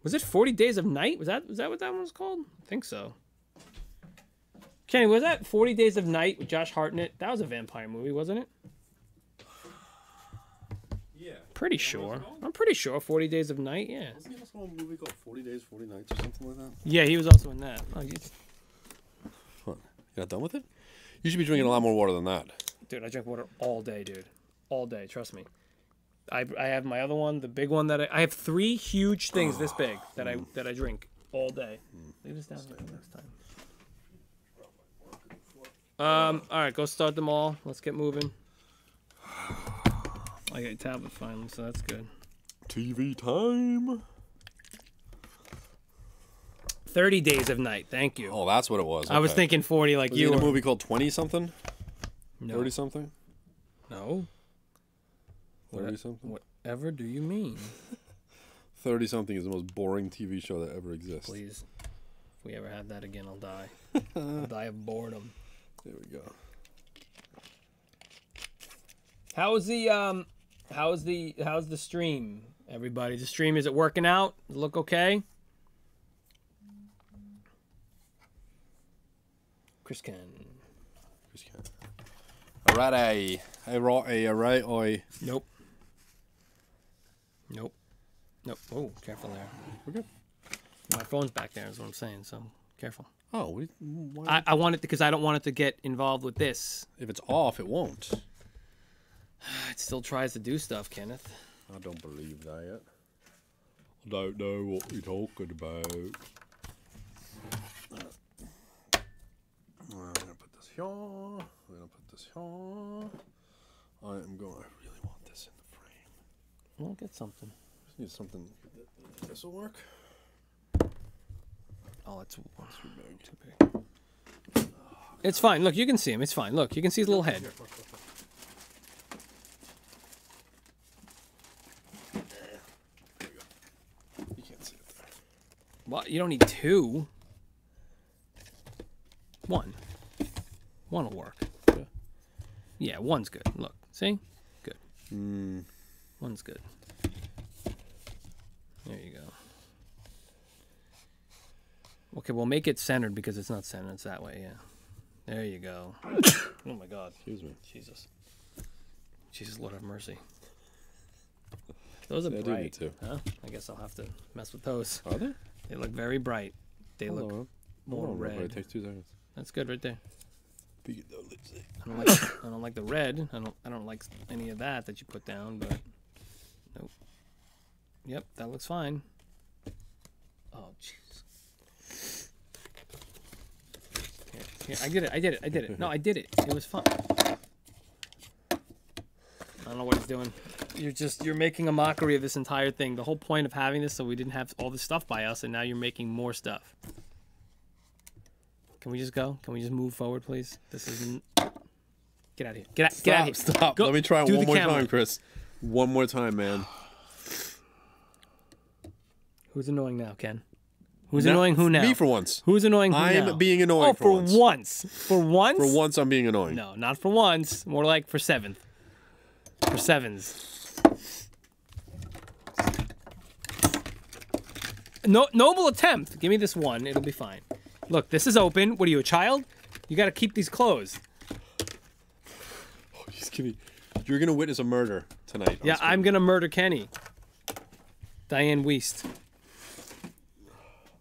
Was it 40 Days of Night? Was that what that one was called? I think so. Kenny, was that 40 Days of Night with Josh Hartnett? That was a vampire movie, wasn't it? Yeah. Pretty sure. I'm pretty sure 40 Days of Night, yeah. Wasn't there also a movie called 40 Days, 40 Nights or something like that? Yeah, he was also in that. Oh, What? You not done with it? You should be drinking a lot more water than that. dude, I drink water all day, dude. All day, trust me. I have my other one, the big one that I have 3 huge things this big that I drink all day. Leave this down here for next time. All right, go start them all. Let's get moving. I got a tablet finally, so that's good. TV time. 30 Days of Night. Thank you. Oh, that's what it was. Okay. I was thinking 40 like was you it in were. a movie called 20 something? No. 30 something? No. 30 something? Whatever do you mean? 30 something is the most boring TV show that ever exists. Please. If we ever have that again, I'll die. I'll die of boredom. There we go. How's the stream, everybody? The stream, is it working out? Does it look okay? Chris Ken. Alright, alright, oi. Nope. Nope. Nope. Oh, careful there. We're good. My phone's back there is what I'm saying, so careful. Oh, why? I want it because I don't want it to get involved with this. If it's off, it won't. It still tries to do stuff, Kenneth. I don't believe that. I don't know what you're talking about. I'm gonna put this here. I'm gonna put this here. I really want this in the frame. We'll get something. Just need something. This will work. Oh, it's Too big. too big. It's fine. Look, you can see him. It's fine. Look, you can see his little head. Here, look. There you go. You can't see it there. Well, you don't need 2. 1. 1 will work. Yeah. Yeah, 1's good. Look, see? Good. 1's good. There you go. Okay, we'll make it centered because it's not centered. It's that way, yeah. There you go. Oh my God. Excuse me. Jesus. Jesus, Lord have mercy. Those are Yeah, I do bright. need to. Huh? I guess I'll have to mess with those. Are they? They look very bright. They look more Hold on, red. It takes 2 seconds. That's good right there. I I don't like the red. I don't like any of that you put down, but nope. Yep, that looks fine. Oh jeez. Here, I did it. No, I did it. It was fun. I don't know what he's doing. You're making a mockery of this entire thing. The whole point of having this so we didn't have all this stuff by us, and now you're making more stuff. Can we just go? Can we just move forward, please? This isn't. Get out of here. Get out of here. Stop. Go. Let me try it Do one the more camera. time, Chris. One more time, man. Who's annoying now, Ken? Who's annoying who now? Me for once. Who's annoying who now? I'm being annoying for once. once. For once? For once, I'm being annoying. No, not for once. More like for 7th. For 7s. No, noble attempt. Give me this one. It'll be fine. Look, this is open. What are you, a child? You got to keep these closed. Oh, just kidding. You're gonna witness a murder tonight. Yeah, I'm gonna murder Kenny. Diane Weist.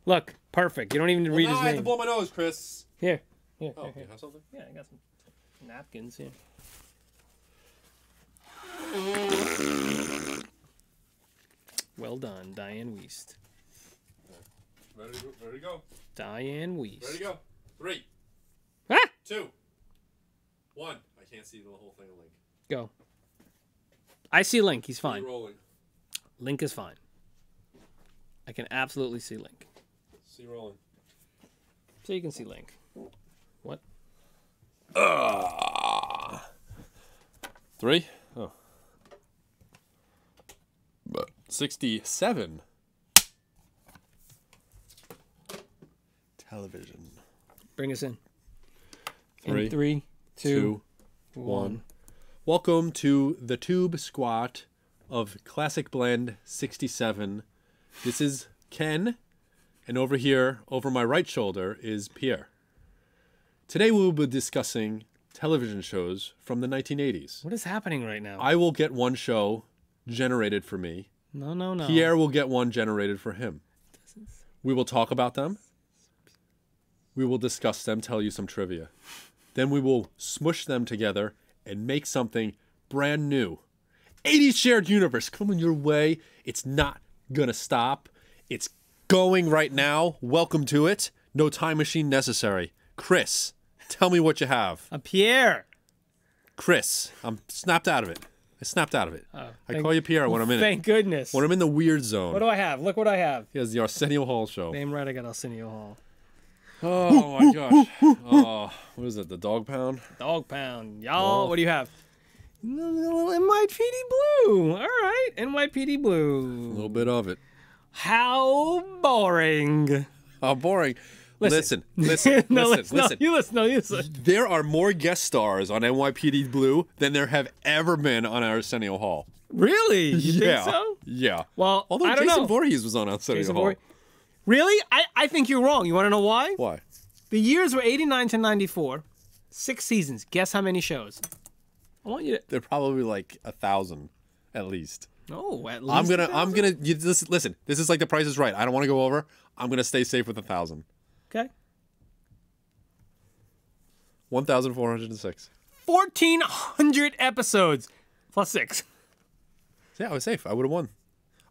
Look, perfect. You don't even need to read his I have to name. blow my nose, Chris. Here. Oh, Here. you have something? Yeah, I got some napkins here. Well done, Diane Weist. Ready to go. Diane Weist. Ready to go. 3, Ah! 2, 1. I can't see the whole thing of Link. Go. I see Link. He's fine. Rolling. Link is fine. I can absolutely see Link. See rolling. So you can see Link. What? 3? Oh. 67. Television. Bring us in. 3, In 3, 2, 1. Welcome to the Tube Squat of Classic Blend 67. This is Ken, and over here, over my right shoulder, is Pierre. Today we will be discussing television shows from the 1980s. What is happening right now? I will get one show generated for me. No. Pierre will get one generated for him. We will talk about them. We will discuss them, tell you some trivia. Then we will smush them together and make something brand new. 80s shared universe coming your way. It's not gonna stop. It's going right now. Welcome to it. No time machine necessary. Chris, tell me what you have. Pierre. Chris, I'm snapped out of it. I snapped out of it. Oh, I call you Pierre when I'm in it. Thank goodness. When I'm in the weird zone. What do I have? Look what I have. He has the Arsenio Hall show. Damn right I got Arsenio Hall. Oh my gosh. Oh, what is it? The Dog Pound? Dog Pound. Y'all, Oh. what do you have? NYPD Blue. All right. NYPD Blue. A little bit of it. How boring. How boring. Listen. No, listen. You listen. There are more guest stars on NYPD Blue than there have ever been on Arsenio Hall. Really? You Yeah. think so? Yeah. Well, Although I don't Jason know. Voorhees was on Arsenio Jason Hall. Voorhees. Really? I think you're wrong. You want to know why? Why? The years were 89 to 94. 6 seasons. Guess how many shows? I want you to... They're probably like 1,000 at least. Oh, at least I'm gonna 1,000? listen. This is like The Price is Right. I don't want to go over. I'm gonna stay safe with 1,000. Okay. 1,406. 1,400 episodes. Plus 6. Yeah, I was safe. I would have won.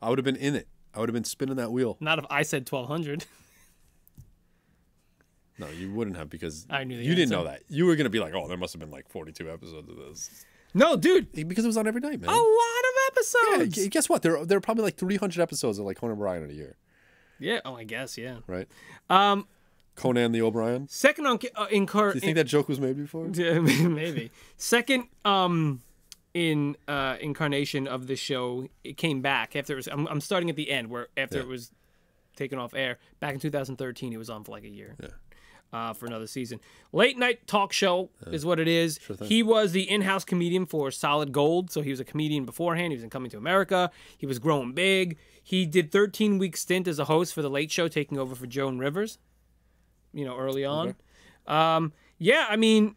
I would have been in it. I would have been spinning that wheel. Not if I said 1,200. No, you wouldn't have because I knew the you didn't answer. know that. You were gonna be like, oh, there must have been like 42 episodes of this No, dude. because it was on every night, man. A lot of episodes. Yeah, guess what? There are probably like 300 episodes of like Conan O'Brien in a year, Yeah. Oh, I guess, yeah. right? Conan the O'Brien. Second on Do you think that joke was made before? maybe. Second incarnation of the show, it came back after it was I'm starting at the end where after it was taken off air. Back in 2013 it was on for like a year. Yeah. For another season. Late night talk show is what it is. Sure thing. He was the in-house comedian for Solid Gold, so he was a comedian beforehand. He was in Coming to America. He was growing big. He did 13-week stint as a host for The Late Show, taking over for Joan Rivers, early on. Okay. Yeah, I mean,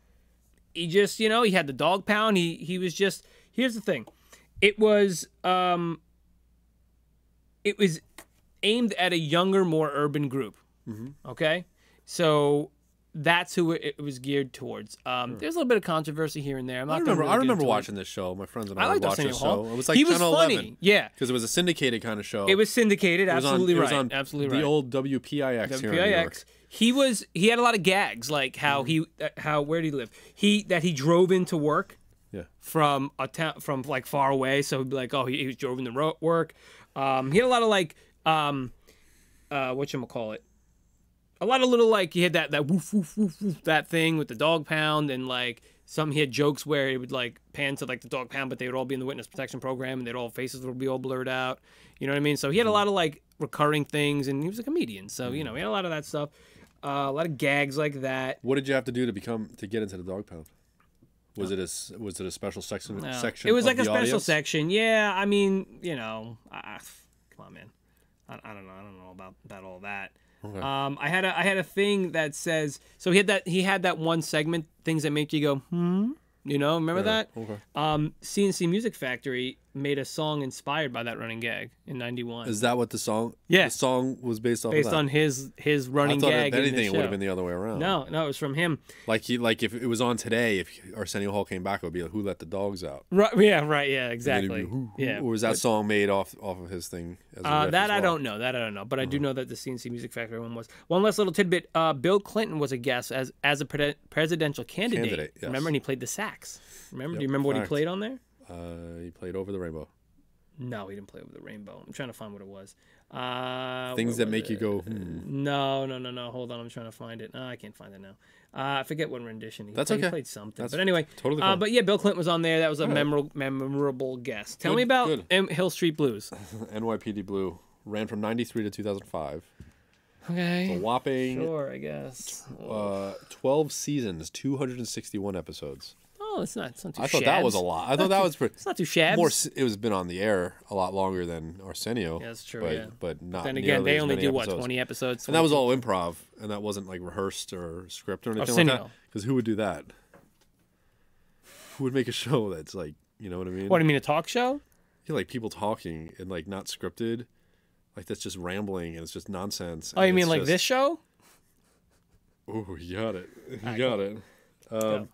he just, he had the Dog Pound. He was just, here's the thing. It was aimed at a younger, more urban group. Okay? So that's who it was geared towards. There's a little bit of controversy here and there. I remember watching this show. My friends and I liked would watch Arsenio this Hall. show. It was like He was Channel funny. 11. Yeah. Because it was a syndicated kind of show. It was syndicated. It was Absolutely on, right. It was on Absolutely the right. old WPIX here in New York. He had a lot of gags, like how where did he live? He drove into work. Yeah. From a town, from like far away, so he'd be like, oh, he drove into work. He had a lot of like, whatchamacallit? A lot of little like he had that woof woof woof woof that thing with the Dog Pound, and like he had jokes where it would like pan to like the Dog Pound, but they would all be in the witness protection program, and they'd all faces would be all blurred out. You know what I mean? So he had a lot of like recurring things, and he was a comedian, so he had a lot of that stuff, a lot of gags like that. What did you have to do to get into the Dog Pound? Was it a special section? No. Section. It was of like a the special audience? section. Yeah, I mean, come on, man. I don't know about all that. Okay. I had a thing that says, so he had that one segment, things that make you go remember that? Okay. CNC Music Factory made a song inspired by that running gag in '91. Is that what the song? Yeah. The song was based off Based of that? on his running I thought gag. if anything, in the it would have show. been the other way around. No, it was from him. Like if it was on today, if Arsenio Hall came back, it would be like, "Who let the dogs out?" Right? Yeah, And exactly. then it'd be, Yeah. Or was that song made off of his thing? As a riff That as I well? don't know. That I don't know. But I do know that the CNC Music Factory one was. One last little tidbit. Bill Clinton was a guest as a presidential candidate. Yes. Remember, and he played the sax. Remember? Yep, Do you remember what he fact. played on there? He played Over the Rainbow. No, he didn't play Over the Rainbow. I'm trying to find what it was. Things where that was make you it? go, No. Hold on, I'm trying to find it. I can't find it now. I forget what rendition he That's played. okay. He played something. That's but anyway, totally fine. but yeah, Bill Clinton was on there. That was a All right. memorable guest. Tell Good, me about good. Hill Street Blues. NYPD Blue ran from '93 to 2005. Okay. A whopping Sure, I guess. 12 seasons, 261 episodes. Oh, it's not too I thought that was a shabs. lot. I thought that was pretty. It's not too shabs. More, it was been on the air a lot longer than Arsenio. Yeah, that's true, But, yeah. but not. Then again, nearly they as only many do, episodes. 20 episodes? And that was all improv, and that wasn't like rehearsed or script or anything like that. Arsenio. Because who would do that? Who would make a show that's like, you know what I mean? What, do you mean a talk show? Yeah, like people talking and like not scripted, like that's just rambling and it's just nonsense. Oh, and you mean it's like just- this show? Oh, you got it. You Alright, got cool. it. Go.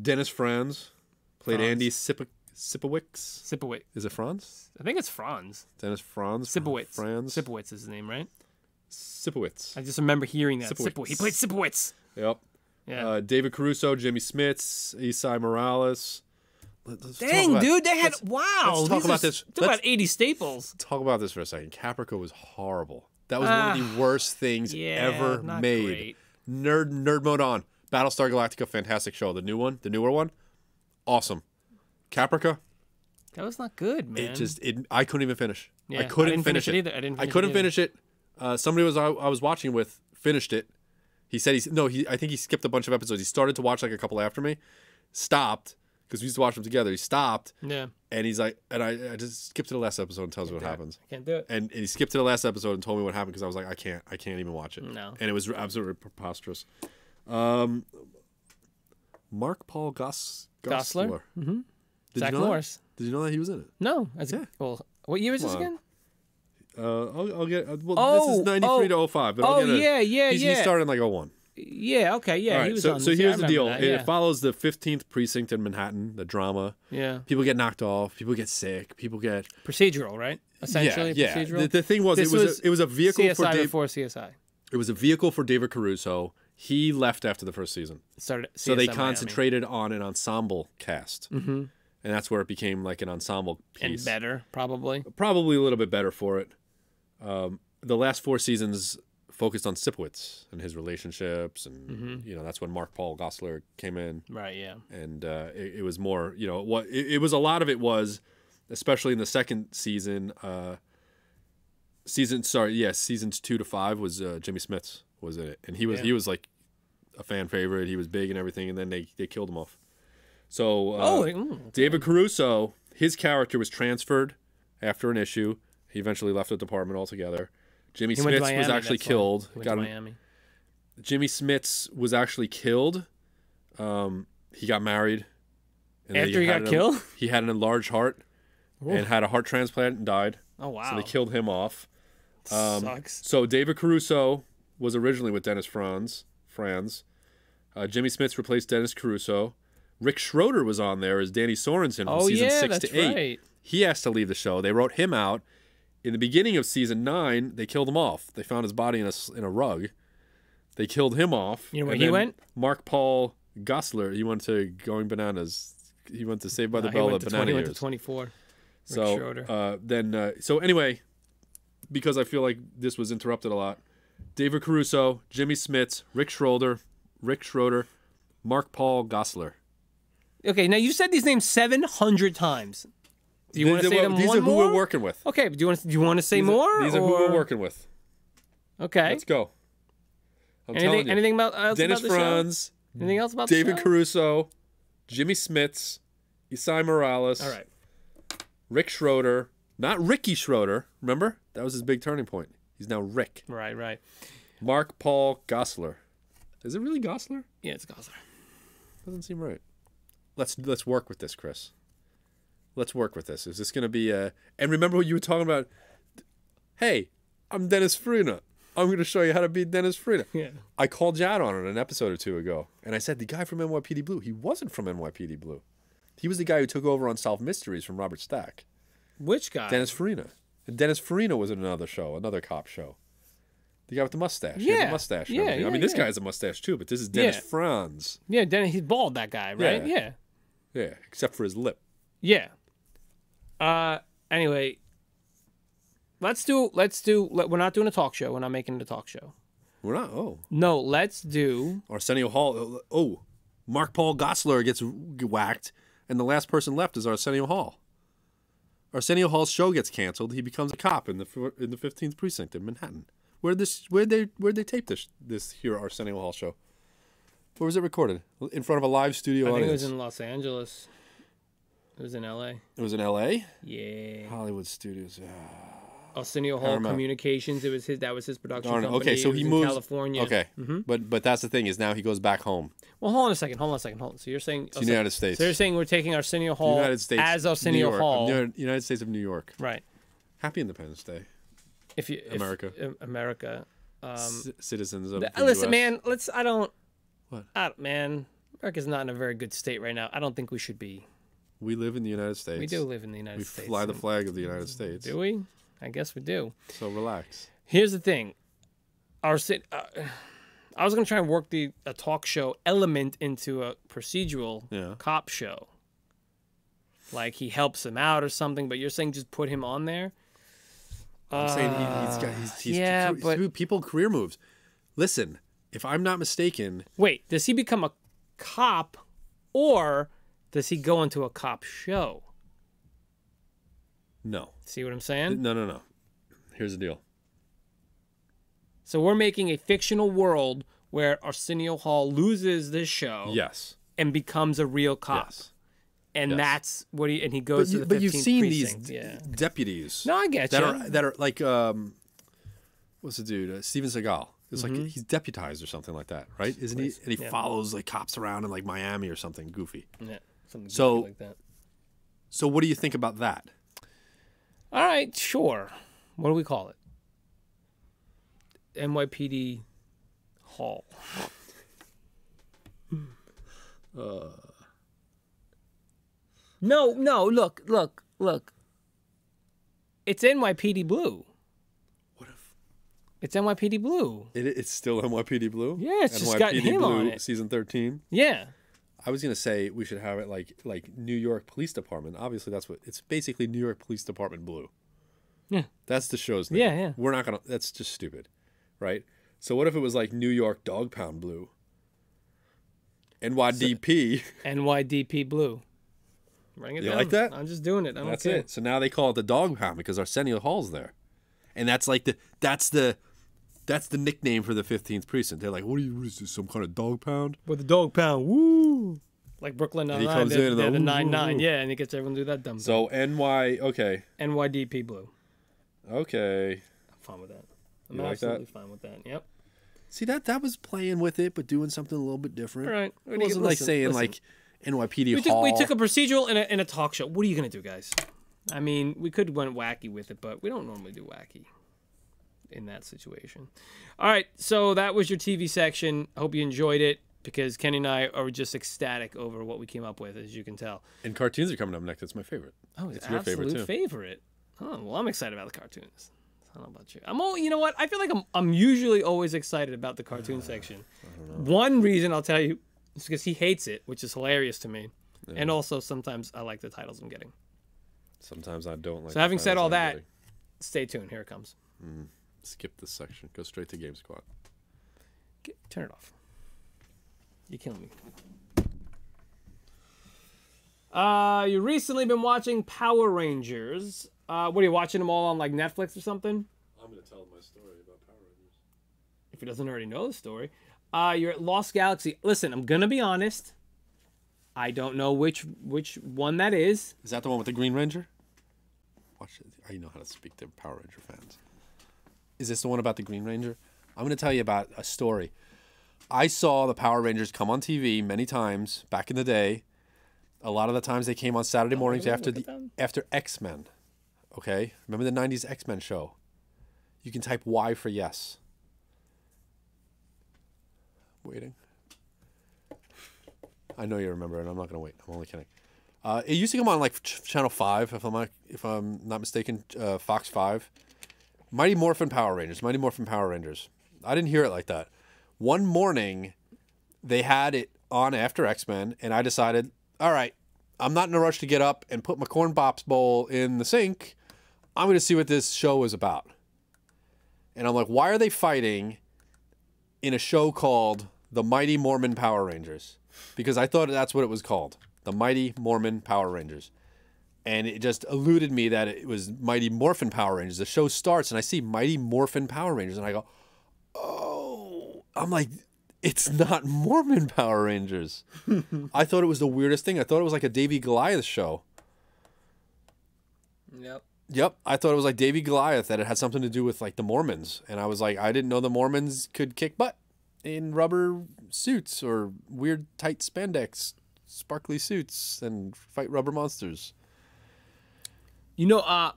Dennis Franz played Franz. Andy Sipowicz. Sipowicz. Is it Franz? I think it's Franz. Dennis Franz. Sipowicz. Franz. Sipowicz is his name, right? Sipowicz. I just remember hearing that. Sipowicz. He played Sipowicz. Yep. Yeah. David Caruso, Jimmy Smits, Isai Morales. Let's talk Dang, about- dude, they had let's- wow. let's talk these about are- this. Talk about Let's- 80 staples. Talk about this for a second. Caprica was horrible. That was one of the worst things Yeah, ever not made. great. Nerd mode on. Battlestar Galactica, fantastic show. The newer one, awesome. Caprica, That was not good, man. I couldn't even finish. Yeah, I couldn't didn't finish it either. I didn't. I couldn't finish it. Somebody I was watching with finished it. He said I think he skipped a bunch of episodes. He started to watch like a couple after me, stopped because we used to watch them together. He stopped, Yeah, and he's like, and I just skipped to the last episode and tells me what happens. can't do it. And he skipped to the last episode and told me what happened because I was like, I can't even watch it. No. And it was absolutely preposterous. Mark Paul Gosselaar. Mm-hmm. Did Zach you know Morris. That? Did you know that he was in it? No, Yeah. well, what year is this Come on. again? I'll get. Well, Oh, this is 93 to 05. But oh, I'll get He yeah. started in like 01. Yeah, okay, yeah. All he right, was so on so this. here's I the remember deal. that, yeah. It follows the 15th precinct in Manhattan. The drama. Yeah. People get knocked off. People get sick. People get Procedural, right? Essentially, yeah. procedural. The thing was, This it was a vehicle CSI for Dave. before CSI. It was a vehicle for David Caruso. He left after the first season. Started. So they CSI concentrated on an ensemble cast. Mm-hmm. And that's where it became like an ensemble Miami. piece. And better, probably. Probably a little bit better for it. The last 4 seasons focused on Sipowicz and his relationships. And, that's when Mark Paul Gosselaar came in. Right, yeah. And it was more, it was a lot of it was, especially in the second season, seasons 2 to 5 was Jimmy Smits was in it. And he was like a fan favorite. He was big and everything. And then they killed him off. So David Caruso, his character was transferred after an issue. He eventually left the department altogether. Jimmy He went to Smits was Miami, actually that's why. killed. He went to Miami. Jimmy Smits was actually killed. He got married. And then After he got killed? He had an enlarged heart and had a heart transplant and died. Oh, wow. So they killed him off. Sucks. So David Caruso was originally with Dennis Franz. Jimmy Smits replaced Dennis Caruso. Rick Schroeder was on there as Danny Sorensen from season 6 to 8. Right. He asked to leave the show. They wrote him out. In the beginning of season 9, they killed him off. They found his body in a rug. They killed him off. You know where And he then went? Mark Paul Gosselaar. He went to Going Bananas. He went to Saved by the Bell he of Banana went to Years. 24. Rick So Schroeder. so anyway, because I feel like this was interrupted a lot, David Caruso, Jimmy Smits, Rick Schroeder, Mark Paul Gosselaar. Okay, now you said these names 700 times. Do you want to say them These one are who more? we're working with. Okay, but do you want to say more? These are who we're working with. Okay. Let's go. I'm telling you. Anything about else Dennis about the Franz, show? Anything else about the David show? Caruso, Jimmy Smits, Isai Morales, All right. Rick Schroeder, not Ricky Schroeder. Remember? That was his big turning point. He's now Rick. Right. Mark Paul Gosselaar. Is it really Gosselaar? Yeah, it's Gosler. Doesn't seem right. Let's work with this, Chris. let's work with this. Is this going to be a... And remember what you were talking about? Hey, I'm Dennis Farina. I'm going to show you how to beat Dennis Farina. Yeah. I called you out on it an episode or two ago. And I said, the guy from NYPD Blue, he wasn't from NYPD Blue. He was the guy who took over Unsolved Mysteries from Robert Stack. Which guy? Dennis Farina. And Dennis Farina was in another show, another cop show. The guy with the mustache. He had the mustache. Yeah, I mean, this guy has a mustache too, but this is Dennis Franz. Yeah, Dennis, he's bald, that guy, right? Yeah. Yeah, except for his lip. Yeah. Anyway, we're not doing a talk show. We're not making it a talk show. We're not. Oh. No, let's do Arsenio Hall. Oh, Mark Paul Gosselaar gets whacked, and the last person left is Arsenio Hall. Arsenio Hall's show gets canceled. He becomes a cop in the 15th precinct in Manhattan. Where'd they tape this here Arsenio Hall show? Where was it recorded? In front of a live studio audience. I think it was in Los Angeles. It was in L.A. It was in L.A.? Yeah. Hollywood Studios. Arsenio Hall Communications. That was his production company. Okay, so he moves in California. Okay, but that's the thing is now he goes back home. Well, hold on a second. So you're saying the United States. So you're saying we're taking Arsenio Hall United States, as Arsenio Hall, United States of New York. Right. Happy Independence Day. America. Citizens of the listen, US. man. I don't. What? Man, America's not in a very good state right now. I don't think we should be. We live in the United States. We do live in the United States. We fly the flag of the United States. Do we? I guess we do. So relax. Here's the thing. I was going to try and work a talk show element into a procedural cop show. Like he helps him out or something, but you're saying just put him on there? I'm saying but people career moves. Listen, if I'm not mistaken... Wait, does he become a cop or does he go into a cop show? No. See what I'm saying? No. Here's the deal. So we're making a fictional world where Arsenio Hall loses this show. Yes. And becomes a real cop. Yes. And that's what he goes to the 15th But you've seen precinct. these deputies. No, I get you. That are like, what's the dude? Steven Seagal. It's like he's deputized or something like that, right? Isn't he? And he follows like cops around in like Miami or something goofy. Yeah, something goofy like that. So what do you think about that? All right, sure. What do we call it? NYPD Hall. No, look. It's NYPD Blue. What if... It's NYPD Blue. It's still NYPD Blue? Yeah, it's just got him Blue, on it. Season 13? Yeah. I was going to say we should have it like New York Police Department. Obviously, it's basically New York Police Department Blue. Yeah. That's the show's name. Yeah. We're not going to... That's just stupid, right? So what if it was like New York Dog Pound Blue? NYDP. NYDP Blue. Bring it down. You like that? I'm just doing it. I don't care. It. So now they call it the Dog Pound because Arsenio Hall's there, and that's like that's the nickname for the 15th precinct. They're like, what is this? Some kind of dog pound? With the Dog Pound, woo! Like Brooklyn Nine-Nine. He comes in and the woo, 9-9, woo. yeah, and he gets everyone to do that dumb. So okay. NYDP Blue. Okay. I'm fine with that. I'm absolutely fine with that. Yep. See that was playing with it, but doing something a little bit different. All right. It wasn't like saying like NYPD Hall. We took a procedural in a talk show. What are you gonna do, guys? I mean, we could went wacky with it, but we don't normally do wacky in that situation. All right, so that was your TV section. I hope you enjoyed it because Kenny and I are just ecstatic over what we came up with, as you can tell. And cartoons are coming up next. It's my favorite. Oh, it's your favorite. Oh, well, I'm excited about the cartoons. I don't know about you. You know what? I feel like I'm usually always excited about the cartoon section. One reason I'll tell you is because he hates it, which is hilarious to me. Yeah. And also sometimes I like the titles I'm getting. Sometimes I don't like. So having said all that, stay tuned. Here it comes. Skip this section. Go straight to Game Squad. Turn it off. You're killing me. You recently been watching Power Rangers. What are you watching them all on like Netflix or something? I'm gonna tell my story about Power Rangers. If he doesn't already know the story, you're at Lost Galaxy. Listen, I'm gonna be honest. I don't know which one that is. Is that the one with the Green Ranger? Watch it. You know how to speak to Power Ranger fans. Is this the one about the Green Ranger? I'm gonna tell you about a story. I saw the Power Rangers come on TV many times back in the day, A lot of the times they came on Saturday mornings really? after Look at after X-Men. Okay? Remember the 90s X-Men show? You can type Y for yes. Waiting. I know you remember it. I'm not going to wait. I'm only kidding. It used to come on like Channel 5, if I'm not mistaken, Fox 5. Mighty Morphin Power Rangers. Mighty Morphin Power Rangers. I didn't hear it like that. One morning, they had it on after X-Men, and I decided, all right, I'm not in a rush to get up and put my Corn Pops bowl in the sink. I'm going to see what this show is about. And I'm like, why are they fighting in a show called The Mighty Mormon Power Rangers? Because I thought that's what it was called. The Mighty Mormon Power Rangers. And it just eluded me that it was Mighty Morphin Power Rangers. The show starts and I see Mighty Morphin Power Rangers and I go, oh, I'm like, it's not Mormon Power Rangers. I thought it was the weirdest thing. I thought it was like a Davy Goliath show. Yep. I thought it was like Davy Goliath, that it had something to do with like the Mormons. And I was like, I didn't know the Mormons could kick butt in rubber suits or weird tight spandex, sparkly suits and fight rubber monsters. You know,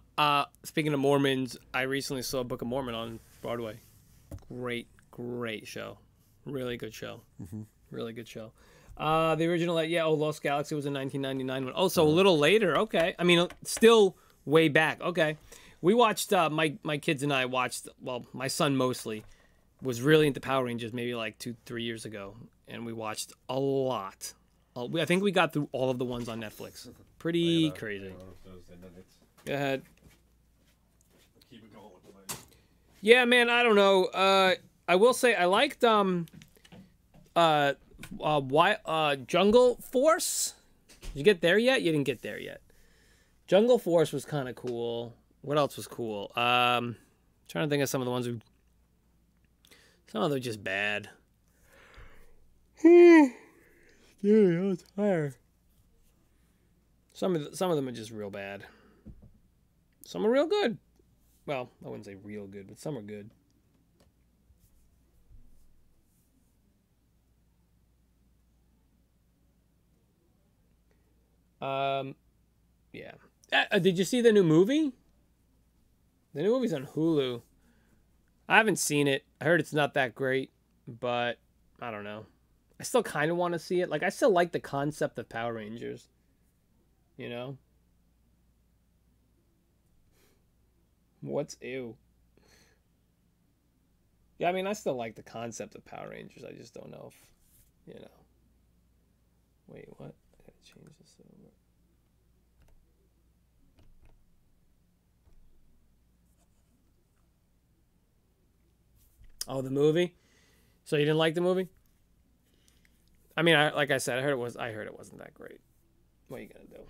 speaking of Mormons, I recently saw Book of Mormon on Broadway. Great show. Really good show. Mm-hmm. Really good show. The original, Lost Galaxy was a 1999 one. Oh, so a little later. Okay. I mean, still way back. Okay. We watched, my kids and I watched, well, my son mostly was really into Power Rangers maybe like 2-3 years ago. And we watched a lot. I think we got through all of the ones on Netflix. Pretty crazy. Go ahead. Keep it going with the mic. Yeah, man, I don't know. I will say I liked Jungle Force. Did you get there yet? You didn't get there yet. Jungle Force was kind of cool. What else was cool? Trying to think of some of the ones who. Some of them are just bad. Dude, I was tired. Some of them are just real bad. Some are real good. Well, I wouldn't say real good, but some are good. Yeah. Did you see the new movie? The new movie's on Hulu. I haven't seen it. I heard it's not that great, but I don't know. I still kind of want to see it. Like, I still like the concept of Power Rangers. You know? What's ew? Yeah, I mean, I still like the concept of Power Rangers. I just don't know if, you know. Wait, what? I gotta change this over. Oh, the movie? So you didn't like the movie? I mean, like I said, I heard it wasn't that great. What are you gonna do?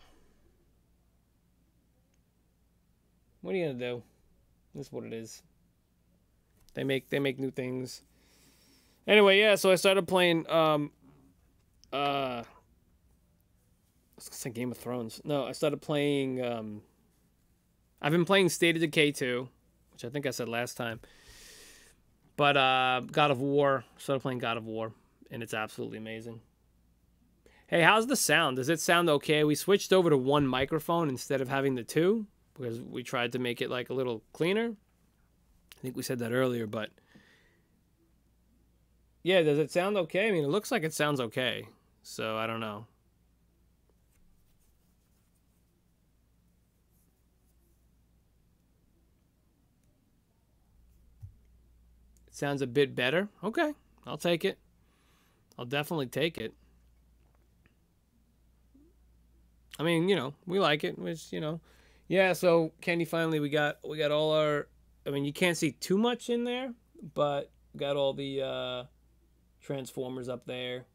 What are you gonna do? That's what it is. They make new things. Anyway, yeah, so I started playing I was gonna say Game of Thrones. No, I started playing I've been playing State of Decay 2, which I think I said last time. But God of War, started playing God of War, and it's absolutely amazing. Hey, how's the sound? Does it sound okay? We switched over to one microphone instead of having the two, because we tried to make it like a little cleaner. I think we said that earlier, but yeah, does it sound okay? I mean, it looks like it sounds okay, so I don't know. It sounds a bit better. Okay, I'll take it. I'll definitely take it. I mean, you know, we like it. Which, you know, yeah. So Kenny, finally, we got all our. I mean, you can't see too much in there, but we got all the Transformers up there.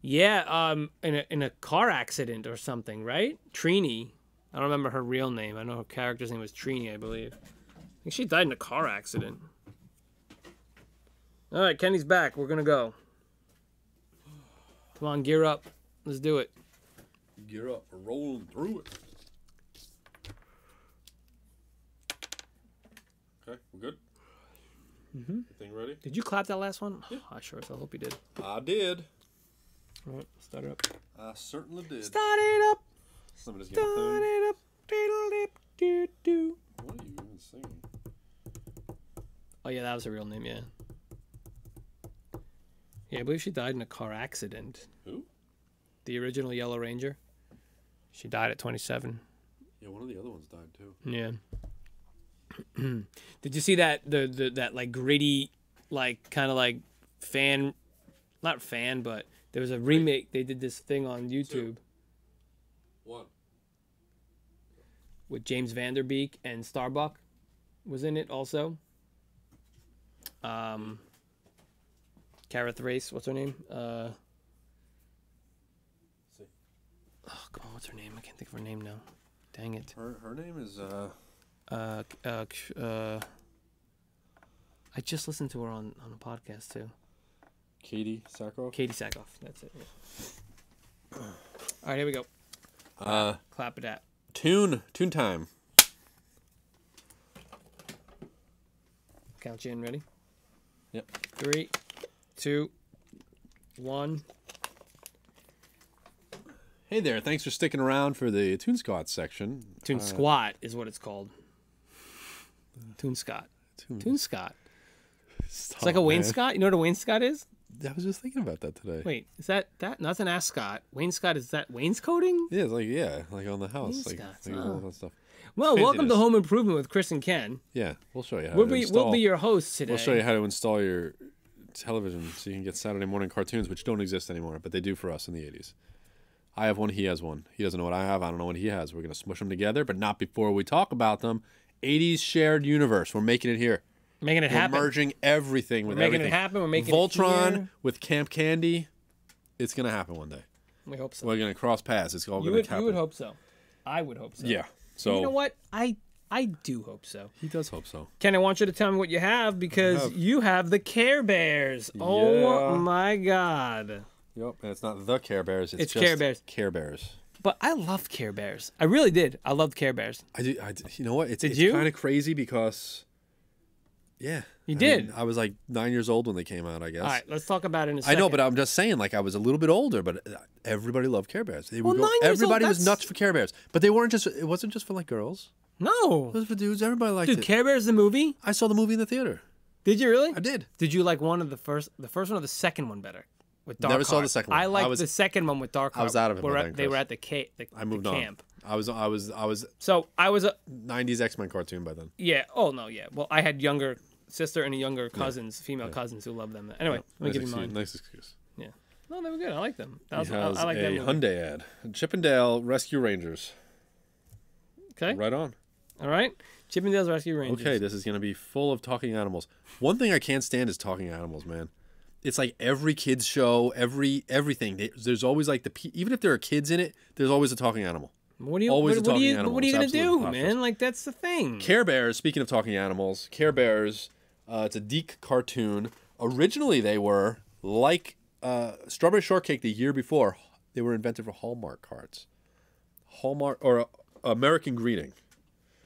Yeah, in a car accident or something, right? Trini. I don't remember her real name. I know her character's name was Trini, I believe. I think she died in a car accident. All right, Kenny's back. We're gonna go. Come on, gear up. Let's do it. Gear up. We're rolling through it. Okay, we're good? Thing ready? Did you clap that last one? Yeah. I sure as hell hope you did. I did. All right, start it up. I certainly did. Start it up. Somebody's Start it up. Do-do-do-do-do. What are you even singing? Oh yeah, that was her real name. Yeah. Yeah, I believe she died in a car accident. Who? The original Yellow Ranger. She died at 27. Yeah, one of the other ones died too. Yeah. Did you see that that like gritty, like kind of like fan, not fan, but there was a remake. They did this thing on YouTube. One. With James Vanderbeek and Starbuck was in it also. Cara Thrace, what's her name? Oh, come on, what's her name? I can't think of her name now. Dang it. Her name is I just listened to her on a podcast too. Katie Sackhoff. Katie Sackhoff. That's it. Yeah. All right, here we go. Clap it at. Tune time. Count you in. Ready? Yep. 3, 2, 1. Hey there, thanks for sticking around for the RetroSquat section. RetroSquat is what it's called. RetroSquat. RetroSquat. It's like a wainscot. You know what a wainscot is? I was just thinking about that today. Wait, is that? No, that's an ascot. Wainscot, is that wainscoting? Yeah, it's like on the house. Like all that stuff. Well, welcome to Home Improvement with Chris and Ken. Yeah, we'll show you how to install. We'll be your hosts today. We'll show you how to install your television so you can get Saturday morning cartoons, which don't exist anymore, but they do for us in the 80s. I have one, he has one. He doesn't know what I have, I don't know what he has. We're going to smush them together, but not before we talk about them. 80s shared universe. We're making it here. Making it happen. We're merging everything with everything. We're making it happen. We're making Voltron it here. With Camp Candy. It's going to happen one day. We hope so. We're going to cross paths. It's all going to happen. You would hope so. I would hope so. Yeah. So you know what? I do hope so. He does hope so. Ken, I want you to tell me what you have because you have the Care Bears. Oh my God. Yep, and it's not the Care Bears. It's just Care Bears. Care Bears. But I love Care Bears. I really did. I loved Care Bears. I do. You know what? It's kind of crazy because, yeah. You did. Mean, I was like 9 years old when they came out, I guess. All right, let's talk about it in a second. I know, but I'm just saying, like, I was a little bit older, but everybody loved Care Bears. They would 9 years everybody old, was nuts for Care Bears. But they weren't just, it wasn't just for, like, girls. No. It was for dudes. Everybody liked it. Dude, Care Bears the movie? I saw the movie in the theater. Did you really? I did. Did you like the first one or the second one better? With Dark Never saw the second one. I liked the second one with Dark Heart. I was out of it. They were at the I moved on. camp. I was. So I was a 90s X-Men cartoon by then. Yeah. Oh no. Yeah. Well, I had younger sister and younger cousins, female cousins who loved them. Anyway, let me give you mine. Nice excuse. Yeah. No, they were good. I like them. I like that movie. Hyundai ad. Chippendale Rescue Rangers. Okay. Right on. All right. Chippendale's Rescue Rangers. Okay, this is going to be full of talking animals. One thing I can't stand is talking animals, man. It's like every kid's show, everything. There's always like even if there are kids in it, there's always a talking animal. What are you going to do, man? Like, that's the thing. Care Bears, speaking of talking animals, Care Bears, it's a Deke cartoon. Originally, they were like Strawberry Shortcake the year before. They were invented for Hallmark cards. Hallmark, or American Greeting.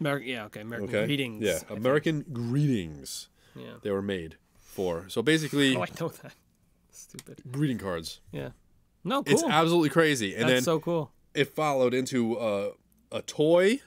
American Greetings. Yeah, American Greetings. Yeah. They were made for. So basically. Oh, I know that. Stupid. Greeting cards. Yeah. No, cool. It's absolutely crazy. And That's so cool. It followed into a toy,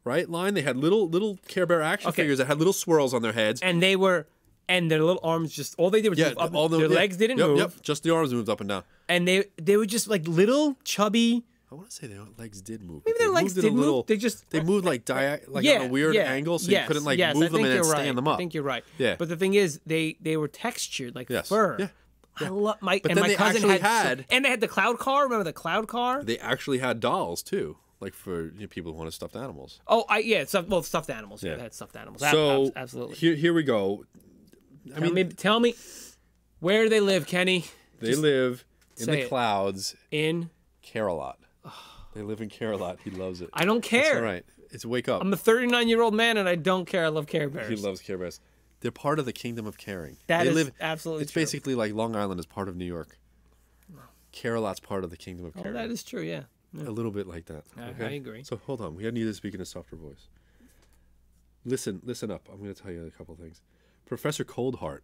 right, line. They had little Care Bear action figures that had little swirls on their heads. And their little arms just, all they did was move up. Their legs didn't move. Yep, just the arms moved up and down. And they were just like little, chubby. I want to say their legs did move. Maybe their legs did move. They moved like on a weird angle, so you couldn't move them and then stand them up. I think you're right. Yeah. But the thing is, they were textured like fur. Yeah. I love my cousin had and they had the cloud car. Remember the cloud car? They actually had dolls too, like for people who wanted stuffed animals. Oh, stuffed animals. Yeah, they had stuffed animals. So absolutely. Here we go. Tell me, where do they live, Kenny? They live in the clouds in Care-a-Lot. They live in Care-a-Lot. He loves it. I don't care. It's all right. It's wake up. I'm a 39-year-old man and I don't care. I love Care Bears. He loves Care Bears. They're part of the kingdom of caring. Absolutely It's true. basically like Long Island is part of New York. Care-a-Lot's part of the kingdom of caring. Oh, that is true, yeah. A little bit like that. Okay? I agree. So hold on. We need to speak in a softer voice. Listen up. I'm going to tell you a couple things. Professor Coldheart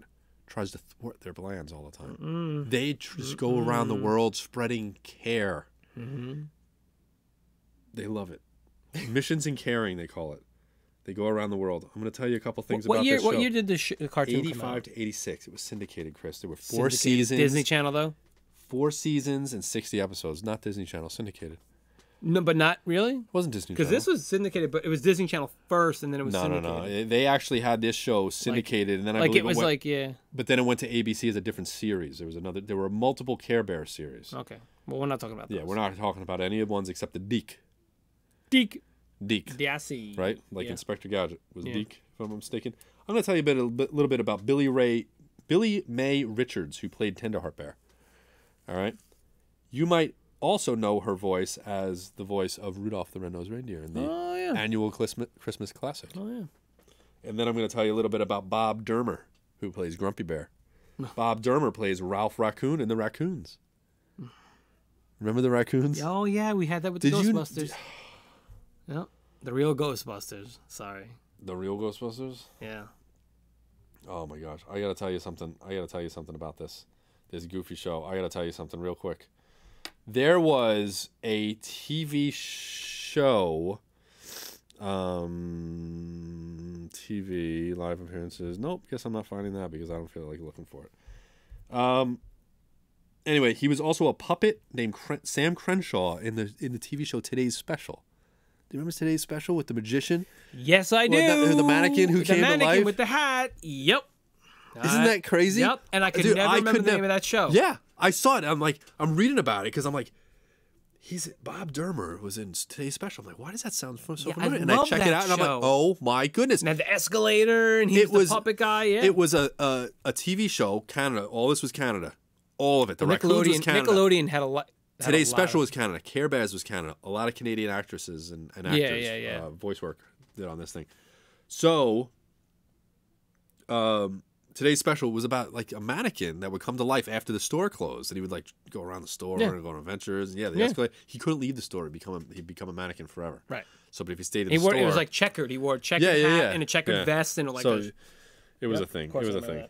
tries to thwart their plans all the time. They just go around the world spreading care. They love it. Missions and caring, they call it. They go around the world. I'm going to tell you a couple things about this show. What year did the cartoon come 85 out? to 86. It was syndicated, Chris. There were 4 seasons. Disney Channel, though? 4 seasons and 60 episodes. Not Disney Channel, syndicated. No, but not really? It wasn't Disney Channel. Because this was syndicated, but it was Disney Channel first, and then it was syndicated. No. They actually had this show syndicated, and then I Like believe it was went, like, yeah. But then it went to ABC as a different series. There were multiple Care Bear series. Okay. Well, we're not talking about those. Yeah, we're not talking about any of ones except the Deke. Deke. Deek. Right? Like Yeah. Inspector Gadget was Deke, if I'm not mistaken. I'm going to tell you a little bit about Billy May Richards, who played Tenderheart Bear. All right? You might also know her voice as the voice of Rudolph the Red-Nosed Reindeer in the annual Christmas classic. Oh, yeah. And then I'm going to tell you a little bit about Bob Dermer, who plays Grumpy Bear. Bob Dermer plays Ralph Raccoon in the Raccoons. Remember the Raccoons? Oh, yeah, we had that with the Ghostbusters. Yep. The real Ghostbusters. Sorry. The real Ghostbusters? Yeah. Oh my gosh. I got to tell you something. About this goofy show. I got to tell you something real quick. There was a TV show, TV live appearances. Nope, guess I'm not finding that because I don't feel like looking for it. Anyway, he was also a puppet named Sam Crenshaw in the TV show Today's Special. Do you remember Today's Special with the magician? Yes, I do. The mannequin who came to life with the hat. Yep. Isn't that crazy? Yep. And I could never remember the name of that show. Yeah, I saw it. I'm reading about it because I'm like, Bob Dermer was in Today's Special. I'm like, why does that sound so familiar? And I check it out, and I'm like, oh my goodness! And had the escalator, and he was the puppet guy. Yeah, it was a TV show. Canada. All this was Canada. All of it. The Raccoons was Canada. Nickelodeon had a lot. Today's Special was Canada. Care Bears was Canada. A lot of Canadian actresses and actors, voice work did on this thing. So, Today's Special was about like a mannequin that would come to life after the store closed, and he would like go around the store and go on adventures. And escalator. He couldn't leave the store. He'd become a mannequin forever. Right. So, but if he stayed in the store, it was like checkered. He wore a checkered hat and a checkered vest and like. So it was a thing. It was a thing.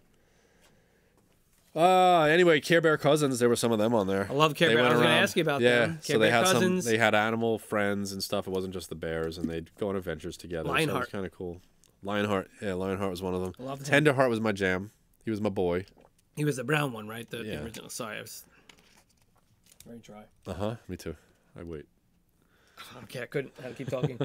Anyway, Care Bear Cousins. There were some of them on there. I love Care Bear. I was going to ask you about them. So they had Cousins. They had animal friends and stuff. It wasn't just the bears, and they'd go on adventures together. Lionheart. So it was kind of cool. Lionheart. Yeah, Lionheart was one of them. I loved him. Tenderheart was my jam. He was my boy. He was the brown one, right? The original. Sorry, I was very dry. Me too. I wait. Okay, I couldn't. I had to keep talking.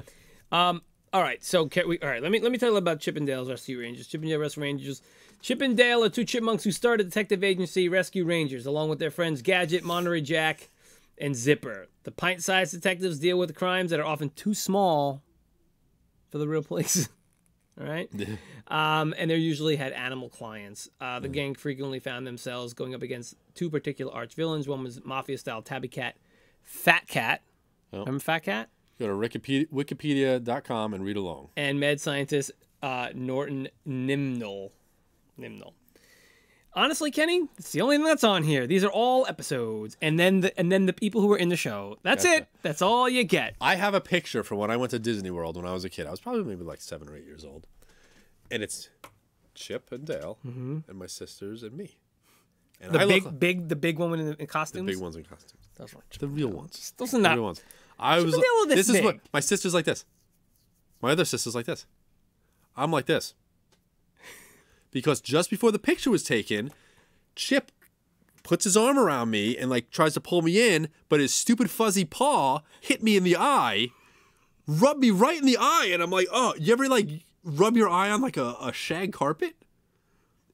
All right, so let me tell you about Chippendale's Rescue Rangers. Chippendale Rescue Rangers. Chippendale are 2 chipmunks who start a detective agency, Rescue Rangers, along with their friends Gadget, Monterey Jack, and Zipper. The pint-sized detectives deal with crimes that are often too small for the real police. All right? And they usually had animal clients. The gang frequently found themselves going up against 2 particular arch-villains. One was Mafia-style Tabby Cat, Fat Cat. Oh. Remember Fat Cat? Go to Wikipedia.com and read along. And mad scientist Norton Nimnol. Honestly, Kenny, it's the only thing that's on here. These are all episodes, and then the people who were in the show. That's it. That's all you get. I have a picture from when I went to Disney World when I was a kid. I was probably maybe like 7 or 8 years old, and it's Chip and Dale and my sisters and me. And the big one in costumes. The big ones in costumes. Those weren't the real ones. Those are not. The real ones. This is what my sister's like this. My other sister's like this. I'm like this. Because just before the picture was taken, Chip puts his arm around me and like tries to pull me in, but his stupid fuzzy paw hit me in the eye, rubbed me right in the eye, and I'm like, oh, you ever like rub your eye on like a shag carpet?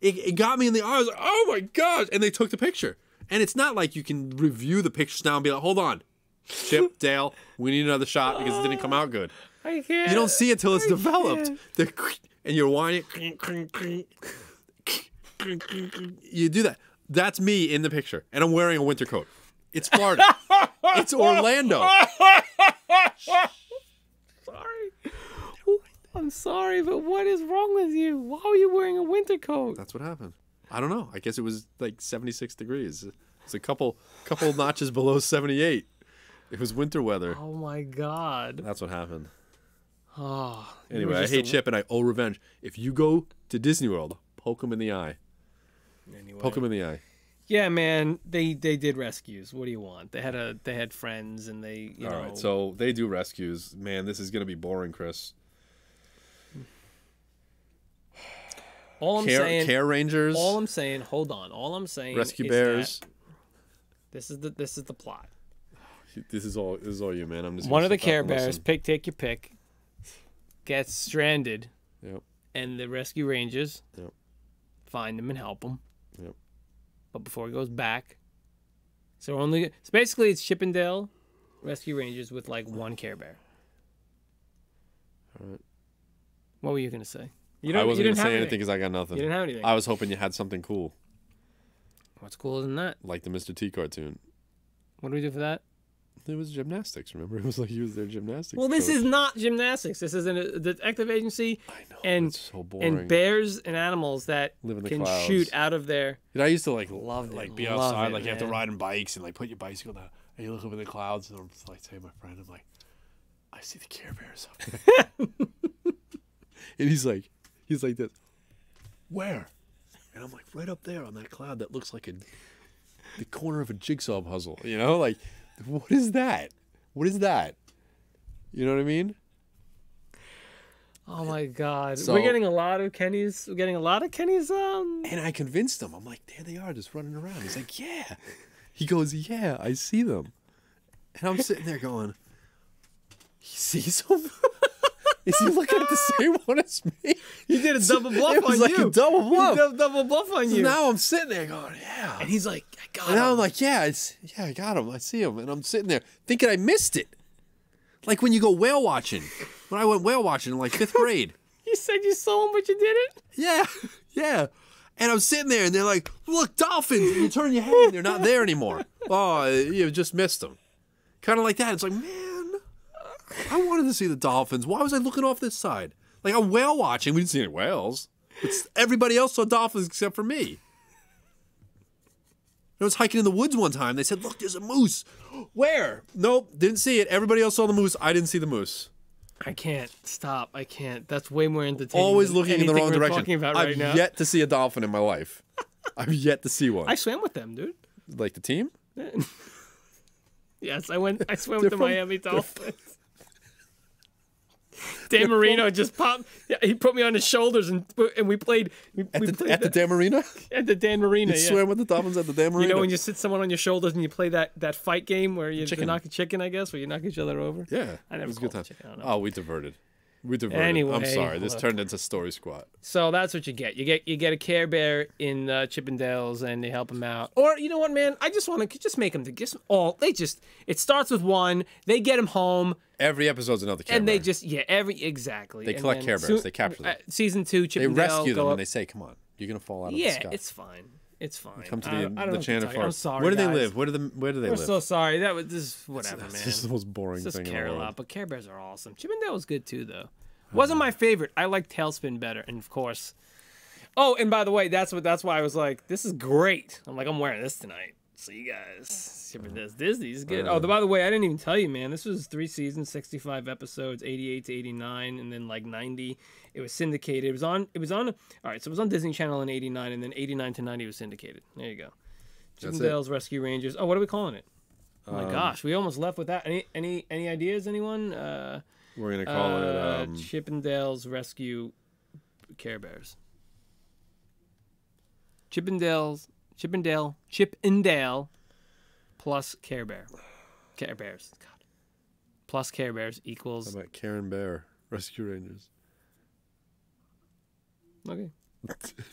It got me in the eye. I was like, oh my gosh. And they took the picture. And it's not like you can review the pictures now and be like, hold on, Chip, Dale, we need another shot because it didn't come out good. I can't. You don't see it till it's developed. And you're whining. You do that. That's me in the picture. And I'm wearing a winter coat. It's Florida. It's Orlando. Sorry. I'm sorry, but what is wrong with you? Why are you wearing a winter coat? That's what happened. I don't know. I guess it was like 76 degrees. It's a couple notches below 78. It was winter weather. Oh, my God. That's what happened. Oh, anyway, I hate Chip and I owe revenge. If you go to Disney World, Poke him in the eye. Anyway. Poke him in the eye. Yeah, man, they did rescues. What do you want? They had friends, and they you know. All right, so they do rescues. Man, this is gonna be boring, Chris. All I'm saying, care rangers. All I'm saying, hold on. All I'm saying, rescue bears. This is the plot. This is all you, man. I'm just one of the Care Bears. Take your pick. Gets stranded. Yep. And the rescue rangers. Yep. Find him and help him. Yep. But before he goes back, so basically it's Chippendale Rescue Rangers with like one Care Bear. All right. What were you gonna say? I wasn't gonna say anything because I got nothing. You didn't have anything. I was hoping you had something cool. What's cooler than that? Like the Mr. T cartoon. What do we do for that? It was gymnastics. Remember, it was like he was their gymnastics. Well, this coach. is not gymnastics. This is a detective agency. I know. And it's so boring. And bears and animals that live in the can clouds. shoot out of their. You know, I used to like be outside, like you have to ride on bikes and like put your bicycle down and you look up in the clouds and I'm just like saying to my friend, I'm like, I see the Care Bears up there. And he's like this. Where? And I'm like, right up there on that cloud that looks like the corner of a jigsaw puzzle. You know, like, what is that? What is that? You know what I mean? Oh my God, so, we're getting a lot of Kenny's. We're getting a lot of Kenny's. And I convinced him. I'm like, there they are, just running around. He's like, yeah. He goes, yeah, I see them. And I'm sitting there going, he sees them? Is he looking at the same one as me? He did a double bluff it was on like you. A double bluff. He did a double bluff on you. So now I'm sitting there going, yeah. And he's like, I got him. And now I'm like, yeah, I got him. I see him. And I'm sitting there thinking I missed it. Like when you go whale watching. When I went whale watching in like 5th grade. You said you saw him, but you didn't? Yeah, yeah. And I'm sitting there and they're like, look, dolphins. And you turn your head and they're not there anymore. Oh, you just missed them. Kind of like that. It's like, man, I wanted to see the dolphins. Why was I looking off this side? Like I'm whale watching. We didn't see any whales. But everybody else saw dolphins except for me. I was hiking in the woods one time. They said, look, there's a moose. Where? Nope, didn't see it. Everybody else saw the moose. I didn't see the moose. I can't. Stop. I can't. That's way more entertaining. Always looking in the wrong direction. I've yet to see a dolphin in my life. I've yet to see one. I swam with them, dude. Like the team? Yes, I swam with the Miami Dolphins. Dan Marino just popped. Yeah, he put me on his shoulders and we played. At the Dan Marino? At the Dan Marino, you swam with the Dolphins at the Dan Marino? You know when you sit someone on your shoulders and you play that fight game where you knock a chicken, I guess, where you knock each other over? Yeah. I never it was a good time. Chicken, oh, we diverted. Anyway, I'm sorry. This turned into Story Squat. So that's what you get. You get a Care Bear in Chippendales, and they help him out. Or you know what, man? I just want to just make them It starts with one. They get him home. Every episode's another Care Bear. And they just exactly. They collect Care Bears. They capture them. Season 2, Chippendale. They rescue them and they say, "Come on, you're gonna fall out of the sky." Yeah, it's fine. It's fine. Come to the channel for. I'm sorry. Where do guys. they live? Where do they live? We're so sorry. This is whatever, man. This is the most boring thing in the world. A lot, but Care Bears are awesome. Chippendale was good too, though. Wasn't my favorite. I like Tailspin better, and of course. Oh, and by the way, that's why I was like, this is great. I'm like, I'm wearing this tonight. So you guys, Chippendales Disney is good. Oh, by the way, I didn't even tell you, man. This was 3 seasons, 65 episodes, 88 to 89, and then like 90. It was syndicated. It was on. All right, so it was on Disney Channel in 89, and then 89 to 90 was syndicated. There you go. Chippendales Rescue Rangers. Oh, what are we calling it? Oh my gosh, we almost left with that. Any ideas? Anyone? We're gonna call it Chippendales Rescue Care Bears. Chippendale plus Care Bear. Care Bears. God. Plus Care Bears equals. How about Karen Bear Rescue Rangers? Okay.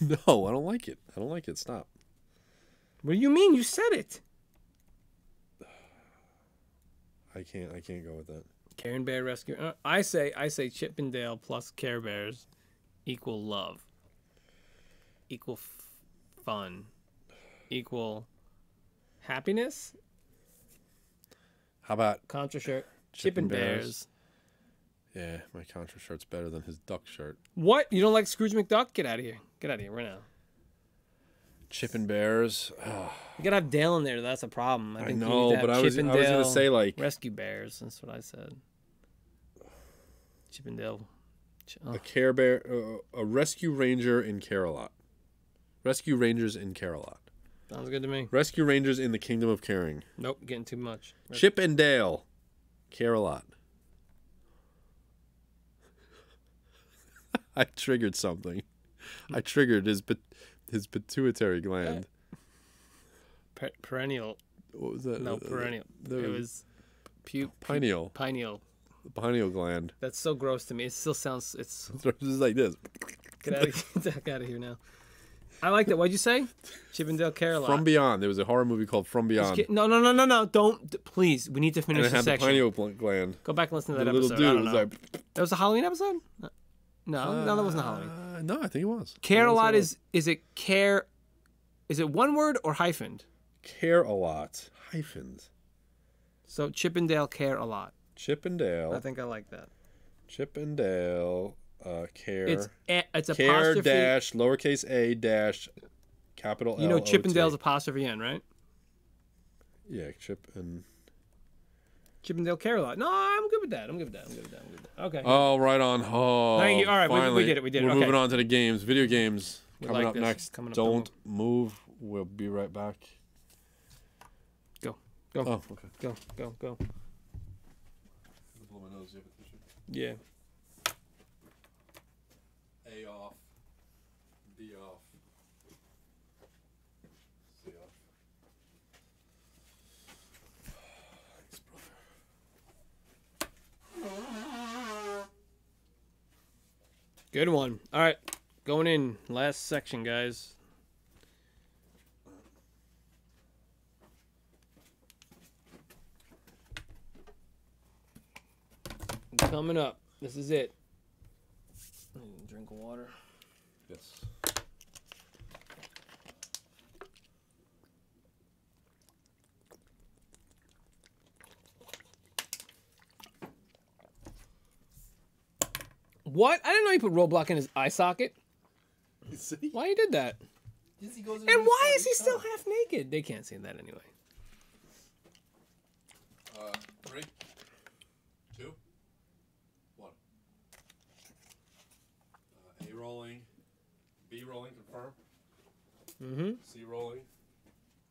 No, I don't like it. I don't like it. Stop. What do you mean? You said it. I can't go with that. Karen Bear Rescue. I say Chippendale plus Care Bears equal love. Equal fun. Equal happiness. How about Contra shirt? Chippin' Bears. Yeah, my Contra shirt's better than his duck shirt. What? You don't like Scrooge McDuck? Get out of here. Get out of here right now. Chippin' Bears. You gotta have Dale in there. That's a problem. I know, but I was gonna say like Rescue Bears. That's what I said. Chippendale. A Care Bear, a Rescue Ranger in Care-a-Lot. Rescue Rangers in Care-a-Lot. Sounds good to me. Rescue Rangers in the Kingdom of Caring. Nope, getting too much. Chip and Dale. Care-a-Lot. I triggered something. I triggered his pituitary gland. Perennial. What was that? No, perennial. It was pineal. Pineal. The pineal gland. That's so gross to me. It still sounds. It's just like this. Get out of here now. I like that. What'd you say? Chip and Dale Care-a-Lot. From Beyond. There was a horror movie called From Beyond. No. Don't. Please. We need to finish and it this had section. the pineal gland. Go back and listen to that the episode. Little I dude don't was know. like. That was a Halloween episode? No, that wasn't Halloween. No, I think it was. Care-a-Lot is it care? Is it one word or hyphened? Care-a-Lot. Hyphens. So Chip and Dale Care-a-Lot. Chip and Dale. I think I like that. Chip and Dale. Care. It's care apostrophe. dash lowercase a dash capital L. You know Chip and Dale's apostrophe N, right? Yeah, Chip and Dale Care-a-Lot. No, I'm good with that. Okay. Oh, right on. Oh, Thank you. All right, finally. we did it. We're Okay. moving on to the games. Video games coming like up this. next. Coming up, Don't move. We'll be right back. Go. Oh, okay. Go. Blow my nose. You have a tissue? Yeah. A off. B off. C off. Thanks, brother. Good one. All right. Going in. Last section, guys. Coming up. This is it. Drink of water. Yes. What? I didn't know you put Roblox in his eye socket. You see? Why you did that? He goes And why is he still half naked? They can't see that anyway. 3, 2, 1. A rolling. B rolling, confirm. Mm-hmm. C rolling,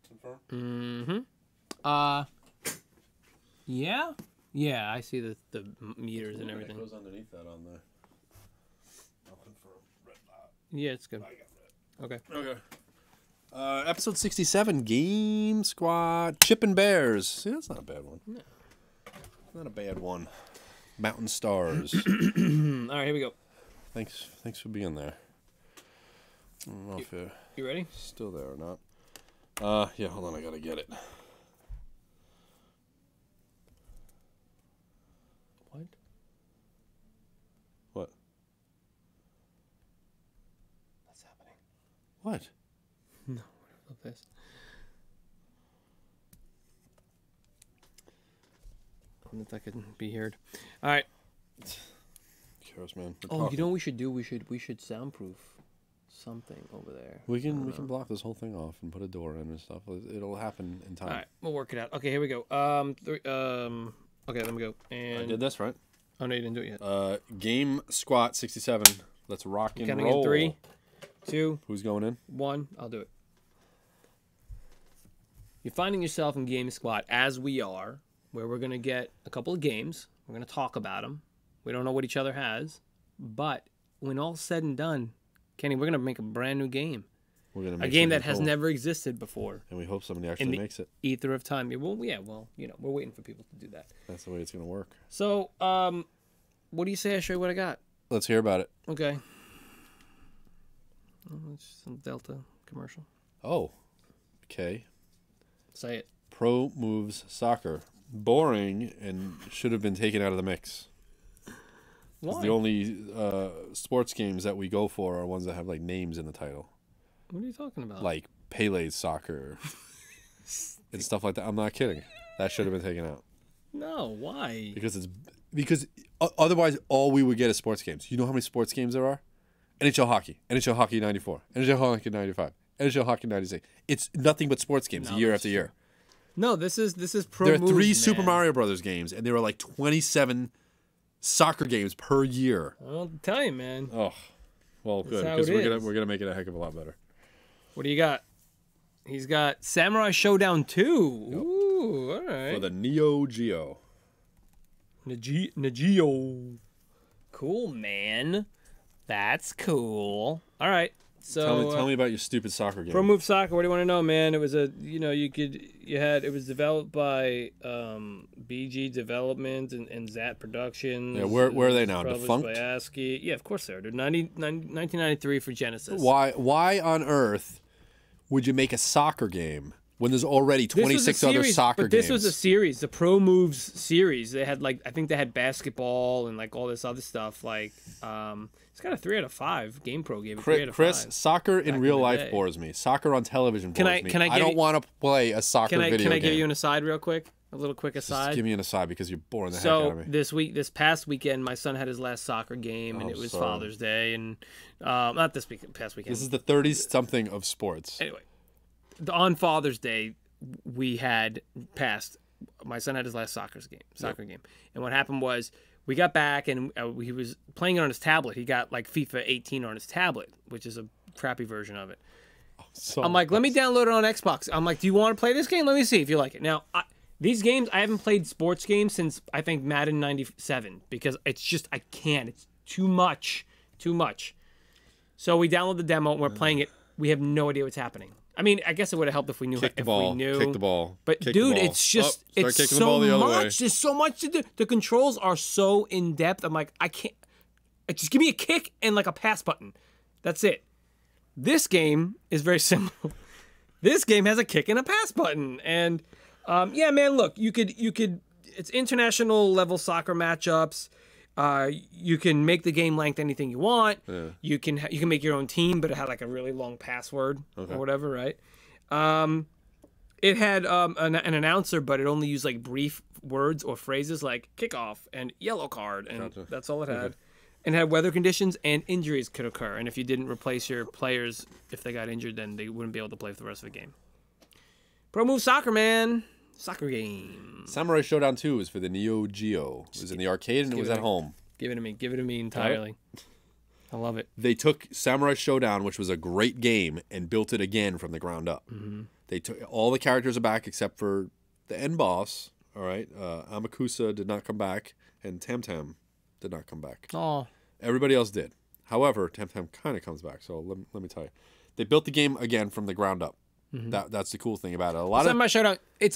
confirm. Mm-hmm. Yeah? Yeah, I see the meters and everything. It goes underneath that on there. I'll confirm. Red dot. Yeah, it's good. I got red. Okay. Okay. Episode 67, Game Squad, Chip and Bears. See, that's not a bad one. No. Not a bad one. Mountain Stars. All right, here we go. Thanks for being there. I don't know if you're You ready? still there or not. Yeah, hold on, I gotta get it. What? What? What's happening? What? No, what about this? I wonder if that could be heard. All right. Cares, man. Oh, you know what we should do? We should soundproof something over there. We can block this whole thing off and put a door in and stuff. It'll happen in time. All right, we'll work it out. Okay, here we go. Okay, let me go. And I did this right. Oh no, you didn't do it yet. Game Squat 67. Let's rock and Counting roll. in 3, 2, Who's going in? 1. I'll do it. You're finding yourself in Game Squat as we are, where we're gonna get a couple of games. We're gonna talk about them. We don't know what each other has, but when all's said and done, Kenny, we're gonna make a brand new game. We're gonna A make game something that has cool. never existed before. And we hope somebody actually in the makes it. ether of time. Yeah, well, you know, we're waiting for people to do that. That's the way it's gonna work. So, what do you say I show you what I got? Let's hear about it. Okay. Oh, it's some Delta commercial. Oh, okay. Say it. Pro Moves Soccer. Boring and should have been taken out of the mix. Why? The only sports games that we go for are ones that have like names in the title, What are you talking about? like Pele's Soccer and stuff like that. I'm not kidding. That should have been taken out No, why? because otherwise all we would get is sports games. You know how many sports games there are? NHL Hockey, NHL Hockey 94, NHL Hockey 95, NHL Hockey 96. It's nothing but sports games No, year that's after year. No, this is Pro There are Moves, 3 man. Super Mario Brothers games, and there are like 27 soccer games per year. I'll tell you, man. Oh, well, good how because it is. we're gonna make it a heck of a lot better. What do you got? He's got Samurai Showdown 2. Yep. Ooh, all right. For the Neo Geo. Neo. Cool, man. That's cool. All right. So tell me about your stupid soccer game. Pro Move Soccer. What do you want to know, man? It was it was developed by BG Development and Zat Productions. Yeah, where are they now? Defunct? By ASCII. Yeah, of course they are. They're 1993 for Genesis. Why on earth would you make a soccer game when there's already 26 other soccer games? This was a series, the Pro Moves series. They had I think they had basketball and all this other stuff. It's got a 3 out of 5. GamePro gave it 3 out of 5. Chris, soccer in real life bores me. Soccer on television bores me. I don't want to play a soccer video game. Can I give you an aside real quick? A little quick aside. Just give me an aside because you're boring the heck out of me. This past weekend, my son had his last soccer game, and it was Father's Day, and not this weekend, past weekend. This is the 30-something of sports. Anyway, on Father's Day, we had passed. My son had his last soccer game, and what happened was we got back, and he was playing it on his tablet. He got FIFA 18 on his tablet, which is a crappy version of it. I'm like, let me download it on Xbox. I'm like, do you want to play this game? Let me see if you like it. Now, these games, I haven't played sports games since, I think, Madden 97, because it's just, I can't. It's too much. So we download the demo, and we're playing it. We have no idea what's happening. I mean, I guess it would have helped if we knew. Kick the ball. Kick the ball. But dude, it's just it's so much. There's so much to do. The controls are so in depth. I'm like, I can't. Just give me a kick and a pass button. That's it. This game is very simple. This game has a kick and a pass button, and yeah, man. Look, you could. It's international level soccer matchups. You can make the game length anything you want. Yeah. You can make your own team, but it had a really long password or whatever, right? It had an announcer, but it only used brief words or phrases like kickoff and yellow card, and that's all it had. Okay. And it had weather conditions and injuries could occur, and if you didn't replace your players, if they got injured, then they wouldn't be able to play for the rest of the game. Pro Move Soccer, man. Soccer game. Samurai Showdown 2 is for the Neo Geo. It was in the arcade and it was at home. Give it to me. Give it to me entirely. I love it. They took Samurai Showdown, which was a great game, and built it again from the ground up. Mm-hmm. They took all the characters are back except for the end boss. All right, Amakusa did not come back, and Tam did not come back. Oh, everybody else did. However, Tam kind of comes back. So let me tell you, they built the game again from the ground up. Mm-hmm. That's the cool thing about it. Samurai Showdown. If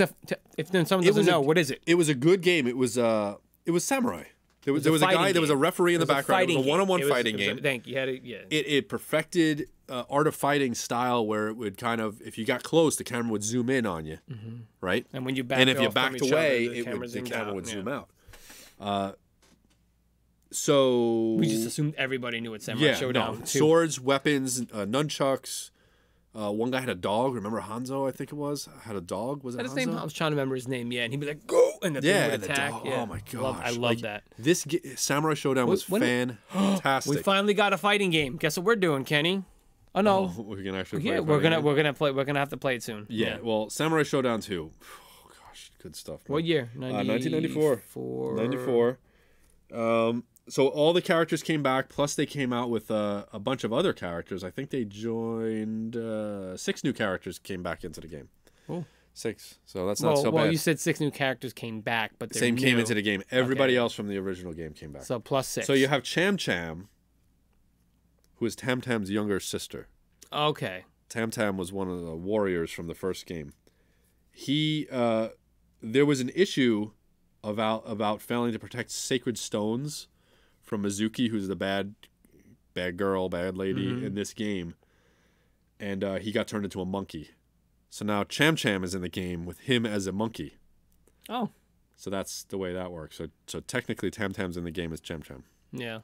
someone doesn't know, what is it? It was a good game. It was Samurai. There was a guy. There was a referee in the background. It was a one-on-one fighting game. Thank you. Yeah. It perfected art of fighting style where it would kind of, if you got close, the camera would zoom in on you, right? And when you backed if you backed away, the camera would zoom out. So we just assumed everybody knew what Samurai Showdown. Swords, weapons, nunchucks. One guy had a dog. Remember Hanzo? I think it was had a dog. Was it Hanzo? His name? I was trying to remember his name. Yeah, and he'd be like, "Go!" and the thing would attack. The dog. Yeah. Oh my gosh! I love that. This Samurai Showdown was fantastic. We finally got a fighting game. Guess what we're doing, Kenny? Oh no, we can actually. Play we're gonna have to play it soon. Yeah. Well, Samurai Showdown 2. Oh gosh, good stuff. Man. What year? 1994. 94. So all the characters came back, plus they came out with a bunch of other characters. I think they joined 6 new characters came back into the game. Oh. 6. So that's not so bad. Well, you said 6 new characters came back, but they're new. Came into the game. Everybody else from the original game came back. So plus 6. So you have Cham, who is Tam's younger sister. Okay. Tam was one of the warriors from the first game. There was an issue about failing to protect sacred stones from Mizuki, who's the bad girl, bad lady in this game. And he got turned into a monkey. So now Cham is in the game with him as a monkey. Oh. So that's the way that works. So technically Tam's in the game as Cham. Yeah.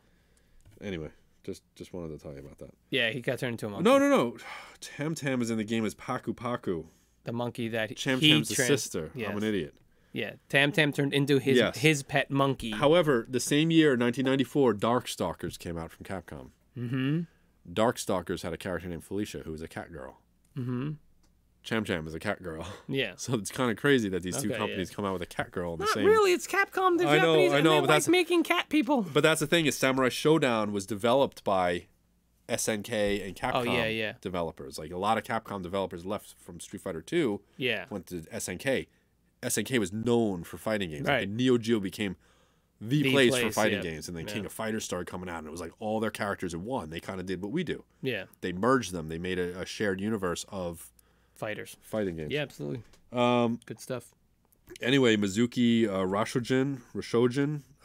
Anyway, just wanted to tell you about that. Yeah, he got turned into a monkey. No. Tam is in the game as Paku. The monkey that Cham's the sister. Yes. I'm an idiot. Yeah, Tam turned into his pet monkey. However, the same year, 1994, Darkstalkers came out from Capcom. Mm-hmm. Darkstalkers had a character named Felicia, who was a cat girl. Mm-hmm. Cham is a cat girl. Yeah. So it's kind of crazy that these two companies come out with a cat girl in the same. Not really, it's Capcom. The Japanese, I know, but that's making cat people. But that's the thing is, Samurai Showdown was developed by SNK and Capcom developers. Like a lot of Capcom developers left from Street Fighter 2, went to SNK. SNK was known for fighting games. Right. Like, Neo Geo became the place for fighting games, and then King of Fighters started coming out, and it was like all their characters in one. They kind of did what we do. Yeah. They merged them. They made a shared universe of fighting games. Yeah, absolutely. Good stuff. Anyway, Mizuki Rashojin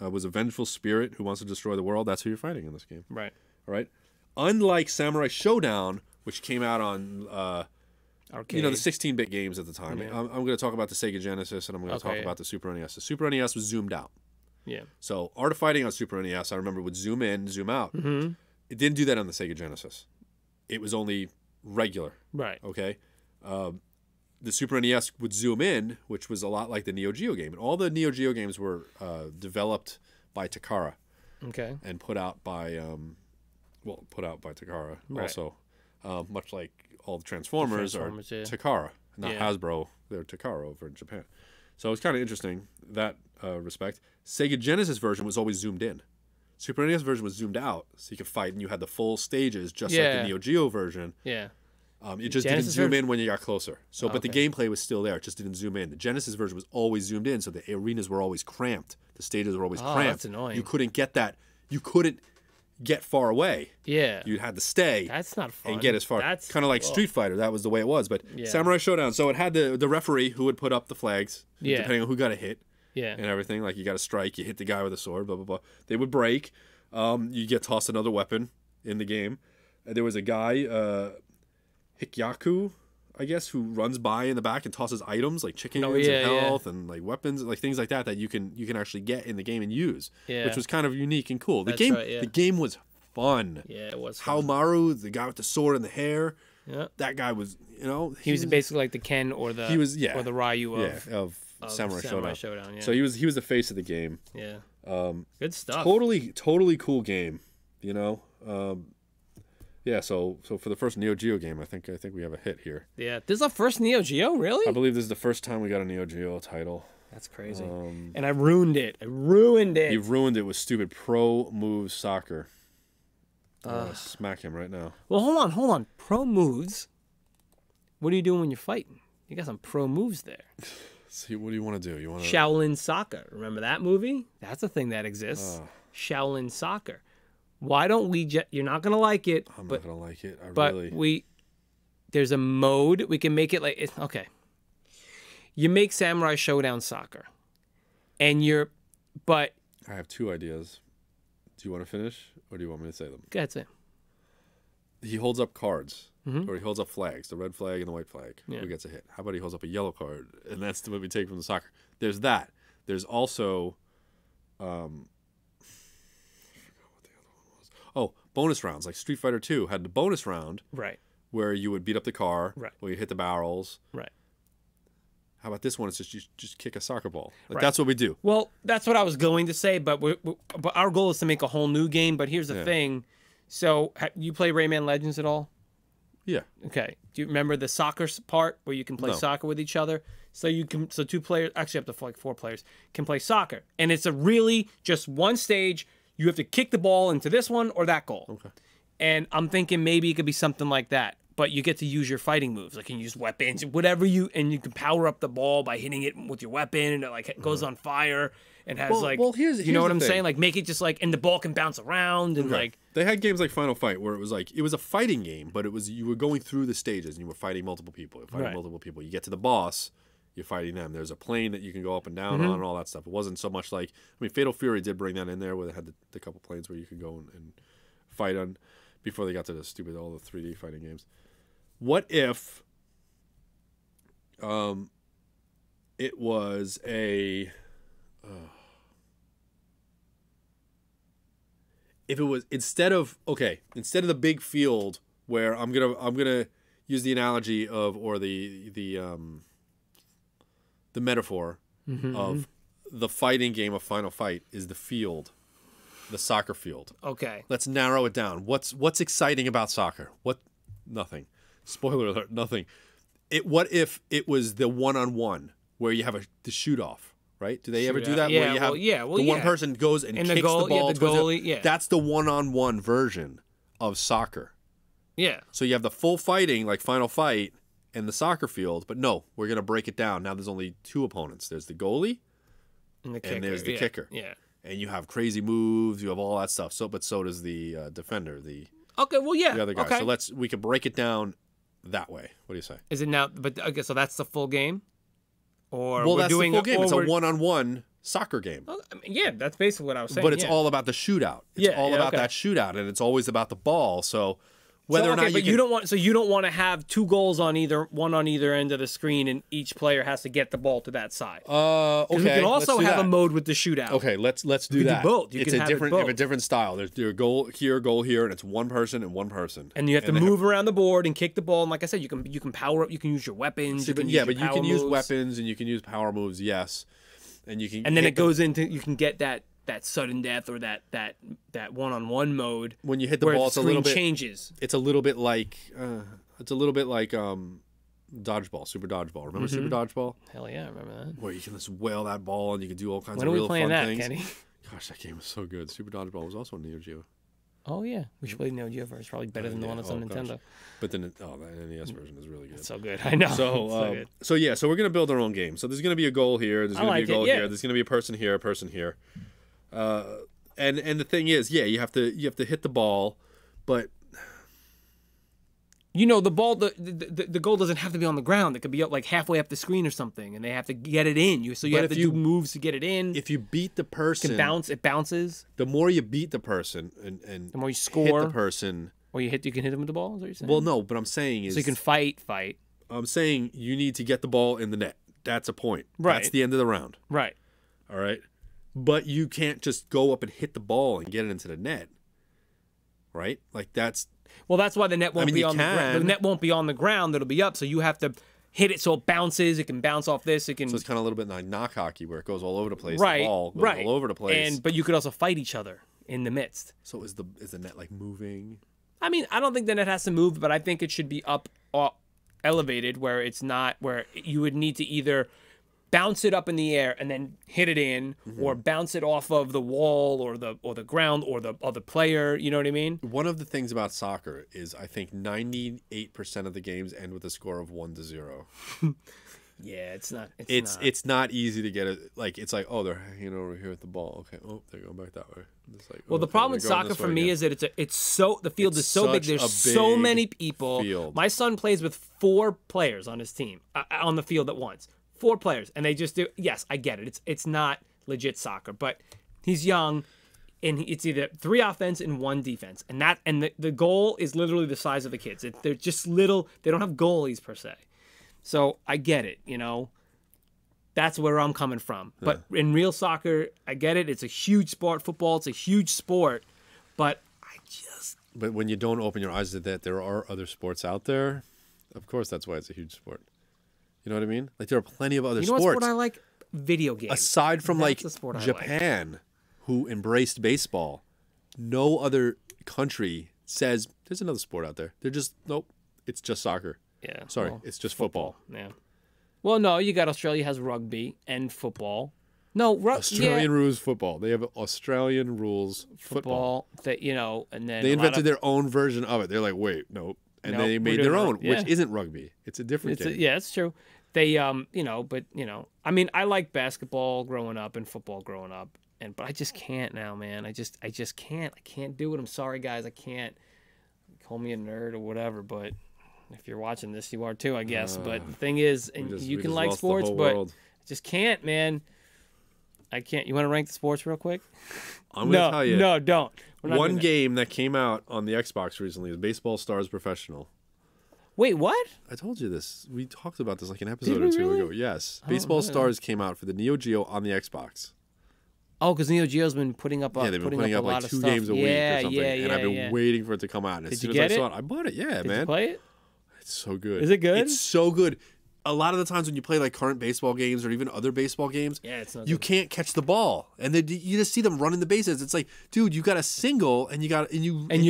was a vengeful spirit who wants to destroy the world. That's who you're fighting in this game. Right. All right. Unlike Samurai Showdown, which came out on Arcade. the 16-bit games at the time. Yeah. I'm going to talk about the Sega Genesis, and I'm going to talk about the Super NES. The Super NES was zoomed out. Yeah. So Art of Fighting on Super NES, I remember, would zoom in, zoom out. Mm-hmm. It didn't do that on the Sega Genesis. It was only regular. Right. Okay. The Super NES would zoom in, which was a lot like the Neo Geo game. And all the Neo Geo games were developed by Takara. Okay. And put out by Takara also. Much like all the Transformers are Takara, not Hasbro. They're Takara over in Japan. So it's kind of interesting that respect. Sega Genesis version was always zoomed in. Super NES version was zoomed out, so you could fight, and you had the full stages, just like the Neo Geo version. Yeah. It just didn't zoom in when you got closer. So, but the gameplay was still there. It just didn't zoom in. The Genesis version was always zoomed in, so the arenas were always cramped. The stages were always cramped. That's annoying. You couldn't get that. You couldn't get far away. Yeah. You had to stay. That's not fun. And get as far. That's kind of like Street Fighter. That was the way it was. But Samurai Showdown. So it had the referee who would put up the flags, depending on who got a hit. Yeah. And everything. Like you got a strike, you hit the guy with a sword, blah, blah, blah. They would break. You get tossed another weapon in the game. There was a guy, Hikyaku, I guess, who runs by in the back and tosses items like chickens and health and like weapons, like things like that you can actually get in the game and use, which was kind of unique and cool. The game was fun. Yeah, it was fun. Haomaru, the guy with the sword and the hair, yeah, that guy was, he was basically like the Ken or the or the Ryu of Samurai Showdown. Yeah. So he was the face of the game. Yeah. Good stuff. Totally cool game. Yeah, so for the first Neo Geo game, I think we have a hit here. Yeah, this is the first Neo Geo, really? I believe this is the first time we got a Neo Geo title. That's crazy. And I ruined it. You ruined it with stupid Pro Moves Soccer. Smack him right now. Well, hold on. Pro Moves? What are you doing when you're fighting? You got some pro moves there. See, what do you want to do? You want Shaolin Soccer. Remember that movie? That's a thing that exists. Shaolin Soccer. Why don't we you're not going to like it. I'm not going to like it. There's a mode. We can make it like, okay. You make Samurai Showdown Soccer. And I have two ideas. Do you want to finish, or do you want me to say them? Go ahead, say. He holds up cards, or he holds up flags, the red flag and the white flag. Yeah. Who gets a hit? How about he holds up a yellow card, and that's what we take from the soccer. There's that. There's also, bonus rounds. Like Street Fighter 2 had the bonus round, right, where you would beat up the car, right, where you hit the barrels, right. How about this one? It's just kick a soccer ball. Like, that's what we do. Well, that's what I was going to say, but but our goal is to make a whole new game. But here's the thing. So, you play Rayman Legends at all? Yeah. Okay. Do you remember the soccer part where you can play soccer with each other? So two players, actually up to like 4 players, can play soccer, and it's a really just one stage. You have to kick the ball into this one or that goal. Okay. And I'm thinking maybe it could be something like that. But you get to use your fighting moves. Like you can use weapons, whatever and you can power up the ball by hitting it with your weapon, and it like goes on fire and has here's you know what I'm saying? Like make it just like, and the ball can bounce around and like. They had games like Final Fight where it was a fighting game, but you were going through the stages and you were fighting multiple people. You get to the boss, you're fighting them. There's a plane that you can go up and down on and all that stuff. It wasn't so much like, Fatal Fury did bring that in there where they had the couple planes where you could go and fight on before they got to all the 3D fighting games. What if it was instead of the big field where I'm gonna use the analogy of, or the metaphor of the fighting game of Final Fight is the field, the soccer field. Okay. Let's narrow it down. What's exciting about soccer? Nothing. Spoiler alert, nothing. What if it was the one-on-one where you have the shoot-off, right? Do they ever do that? Yeah, where you have one person goes and kicks the ball. The goalie, That's the one-on-one version of soccer. Yeah. So you have the full fighting, like Final Fight, and the soccer field. But no, we're going to break it down. Now there's only 2 opponents. There's the goalie And the kicker. and there's the kicker. Yeah. And you have crazy but you have all that stuff. But so does the defender, the other guy. Okay. So we could break it down that way. What do you say? Is it now? But okay, so that's the full game. Or Well, we're that's doing the full game. It's a we're- one-on-one soccer game. Oh, I mean, yeah, that's basically what I was saying. But it's yeah. all about the shootout. It's all about that shootout, and it's always about the ball. So whether or not you don't want to have 2 goals on either end of the screen, and each player has to get the ball to that side. Okay. We can also have a mode with the shootout. Okay, let's do You can that. do both. You It's can a have it different both. a different style. There's your goal here, and it's one person and one person. And you have to move around the board and kick the ball. And like I said, you can power up. You can use your weapons. But you can use weapons and you can use power moves. Yes, and you can. And then it goes into you can get that sudden death or that one-on-one mode when you hit the where ball. the It's a screen little bit changes. It's a little bit like dodgeball, super dodgeball. Remember super dodgeball? Hell yeah, I remember that. Where you can just whale that ball and you can do all kinds When of are we real playing fun that, things. Kenny? Gosh, that game was so good. Super dodgeball was also on Neo Geo. Oh yeah, we should play Neo Geo first. Probably better than the one that's on Nintendo. Gosh. But then, the NES version is really good. It's so good. I know. So, so we're gonna build our own game. So there's gonna be a goal here. There's gonna be a goal here. There's gonna be a person here, a person here. And the thing is, you have to hit the ball, but the ball, the goal doesn't have to be on the ground. It could be up like halfway up the screen or something, and they have to get it in. You have to do moves to get it in. If you beat the person, it bounces. The more you beat the person and the more you score, hit the person, or you can hit him with the ball. Is that what you're saying? Well, no, but I'm saying is so you can fight. I'm saying you need to get the ball in the net. That's a point. Right. That's the end of the round. Right. All right. But you can't just go up and hit the ball and get it into the net. Right? Like that's why the net won't be on the ground. The net won't be on the ground. It'll be up. So you have to hit it so it bounces. It can bounce off this. It can. So it's kind of a little bit like knock hockey where it goes all over the place. Right. The ball goes all over the place. But you could also fight each other in the midst. So is the net like moving? I mean, I don't think the net has to move, but I think it should be up, elevated where it's not where you would need to either bounce it up in the air and then hit it in, or bounce it off of the wall or the ground or the player. You know what I mean? One of the things about soccer is I think 98% of the games end with a score of 1-0. Yeah, it's not. It's not easy to get it. Like it's like, oh, they're hanging over here with the ball. Okay, oh, they're going back that way. It's like, well, the problem with soccer for me is that it's so the field is so big. There's so many people. Field. My son plays with 4 players on his team on the field at once. 4 players, and they just do. Yes, I get it. It's not legit soccer, but he's young, and it's either 3 offense and 1 defense, and the goal is literally the size of the kids. They're just little. They don't have goalies per se, so I get it. That's where I'm coming from. But in real soccer, I get it. It's a huge sport. Football, it's a huge sport, but But when you don't open your eyes to that, there are other sports out there. Of course, that's why it's a huge sport. You know what I mean? Like there are plenty of other sports. You know what sport I like? Video games. Aside from Japan, who embraced baseball, no other country says there's another sport out there. They're just nope. It's just soccer. Yeah. Sorry, it's just football. Yeah. Well, no, you got Australia has rugby and football. No, Australian rules football. They have Australian rules football. That and then they invented their own version of it. They're like, wait, nope. And they made their own, which isn't rugby. It's a different game. Yeah, it's true. They, I mean, I like basketball growing up and football growing up, but I just can't now, man. I just can't. I can't do it. I'm sorry, guys. I can't. Call me a nerd or whatever, but if you're watching this, you are too, I guess. But the thing is, you can like sports, but I just can't, man. I can't. You want to rank the sports real quick? I'm going to tell you. No, don't. One game that came out on the Xbox recently is Baseball Stars Professional. Wait, what? I told you this. We talked about this like an episode or 2 ago. Yes. Baseball Stars came out for the Neo Geo on the Xbox. Oh, because Neo Geo's been putting up they've been putting up like 2 games a week or something. And I've been waiting for it to come out. And as soon as I saw it, I bought it. Yeah, man. Did you play it? It's so good. Is it good? It's so good. A lot of the times when you play like current baseball games or even other baseball games, you can't catch the ball, and then you just see them running the bases. It's like, dude, you got a single, and you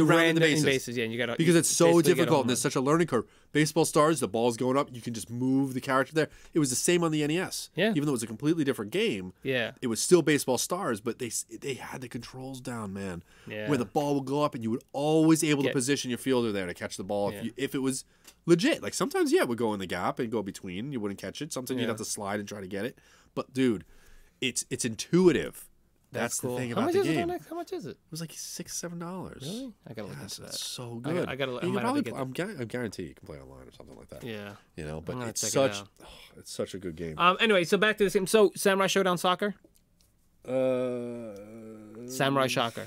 ran the bases. Yeah, and you got because it's so difficult and it's such a learning curve. Baseball Stars, the ball's going up, you can just move the character there. It was the same on the NES. Yeah. Even though it was a completely different game. Yeah. It was still Baseball Stars, but they had the controls down, man. Yeah. Where the ball would go up and you would always able to position your fielder there to catch the ball if it was legit. Like sometimes, it would go in the gap and go between. You wouldn't catch it. Sometimes you'd have to slide and try to get it. But dude, it's intuitive. That's cool. The thing about the game. How much is it? It was like $6-7. Really? I gotta look into that. That's so good. I guarantee you can play online or something like that. Yeah. You know, but it's such it's such a good game. Anyway, so back to this game. So Samurai Showdown Soccer. Samurai Soccer.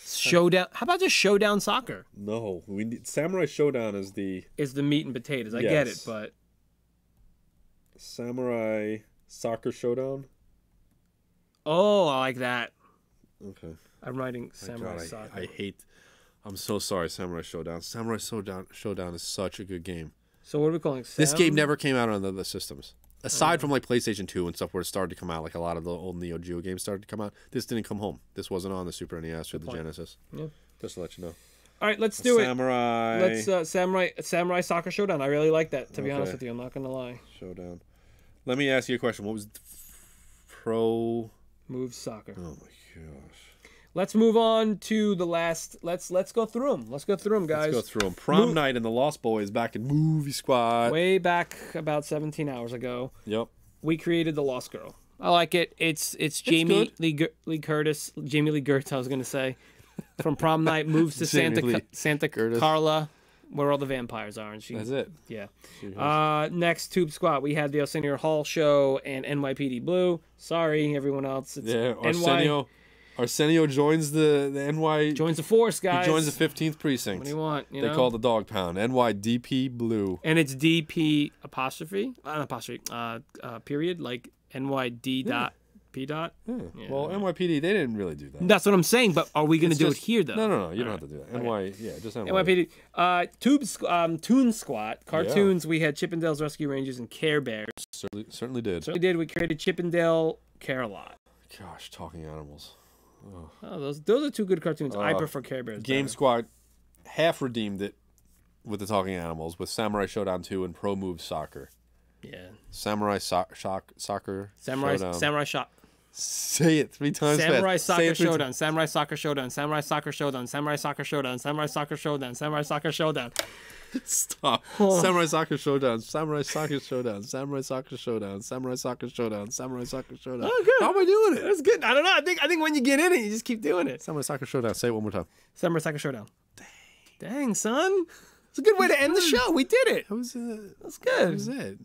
Showdown. How about just Showdown Soccer? No, we need Samurai Showdown is the meat and potatoes. I get it, but Samurai Soccer Showdown. Oh, I like that. Okay. I'm writing Samurai Soccer. I'm so sorry, Samurai Showdown. Samurai Showdown is such a good game. So what are we calling This game never came out on the other systems. Aside from like PlayStation 2 and stuff where it started to come out, like a lot of the old Neo Geo games started to come out, this didn't come home. This wasn't on the Super NES or the Genesis. Yeah. Just to let you know. All right, let's do Samurai. Let's Samurai Soccer Showdown. I really like that, to be honest with you. I'm not going to lie. Showdown. Let me ask you a question. What was the Pro Move Soccer? Oh my gosh. Let's move on to the last. Let's go through them. Let's go through them, guys. Let's go through them. Prom Night and the Lost Boys back in Movie Squad. Way back about 17 hours ago. Yep. We created the Lost Girl. I like it. It's Jamie Lee Curtis. Jamie Lee Gertz, I was gonna say. From Prom Night moves to Santa Carla, where all the vampires are, and that's it. Yeah. Next Tube Squat, we had the Arsenio Hall show and NYPD Blue. Sorry, everyone else. It's Arsenio joins the NY. Joins the force, guys. He joins the 15th precinct. What do you want? They call it the Dog Pound. NYDP Blue. And it's DP apostrophe, period, like NYD dot P dot. Yeah. Well, NYPD, they didn't really do that. That's what I'm saying, but are we going to do it here, though? No. You don't have to do that. Okay. Just NYPD. Toon Squat. Cartoons, we had Chippendales Rescue Rangers and Care Bears. Certainly did. We created Chippendale Care-a-Lot. Gosh, talking animals. Oh, those are two good cartoons. I prefer Care Bears. Game Squad half redeemed it with the talking animals with Samurai Showdown 2 and Pro Move Soccer. Yeah. Samurai Soccer. Samurai Shock. Say it 3 times Samurai fast. Soccer Showdown. Samurai Soccer Showdown. Samurai Soccer Showdown. Samurai Soccer Showdown. Samurai Soccer Showdown. Samurai Soccer Showdown. Stop. Samurai Soccer Showdown. Samurai Soccer Showdown. Samurai Soccer Showdown. Samurai Soccer Showdown. Samurai Soccer Showdown. Oh, good. How am I doing it? That's good. I don't know. I think when you get in it, you just keep doing it. Samurai Soccer Showdown. Say it one more time. Samurai Soccer Showdown. Dang, son. It's a good way to end the show. We did it. That's good. That was it.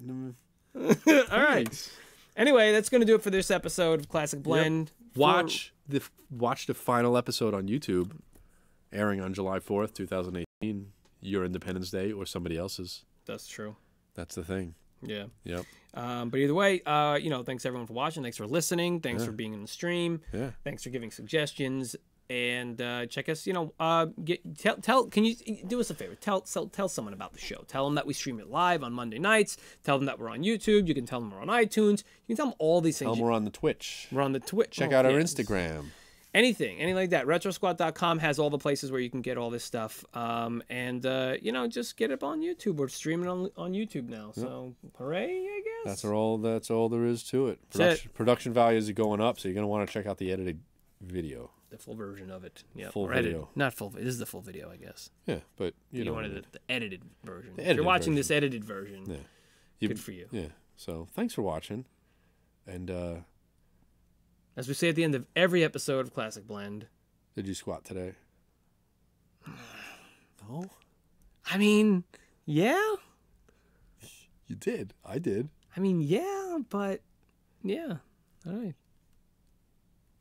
All right. Anyway, that's going to do it for this episode of Classic Blend. Yep. Watch the final episode on YouTube, airing on July 4th, 2018. Your Independence Day or somebody else's. That's true. That's the thing. Yeah. Yep. But either way, thanks everyone for watching. Thanks for listening. Thanks for being in the stream. Yeah. Thanks for giving suggestions. And check us. Can you do us a favor? Tell someone about the show. Tell them that we stream it live on Monday nights. Tell them that we're on YouTube. You can tell them we're on iTunes. You can tell them all these things. Tell them we're on the Twitch. We're on the Twitch. Check out our Instagram. Anything like that. RetroSquat.com has all the places where you can get all this stuff. Just get it on YouTube. We're streaming on YouTube now. So hooray, I guess. That's all there is to it. Production values are going up, so you're gonna want to check out the edited video. The full version of it. Yeah. Full video. Not full. This is the full video, I guess. Yeah, but you wanted the edited version. If you're watching this edited version, good for you. Yeah. So thanks for watching, and as we say at the end of every episode of Classic Blend, did you squat today? No. I mean, yeah. You did. I did. I mean, yeah, but yeah. All right.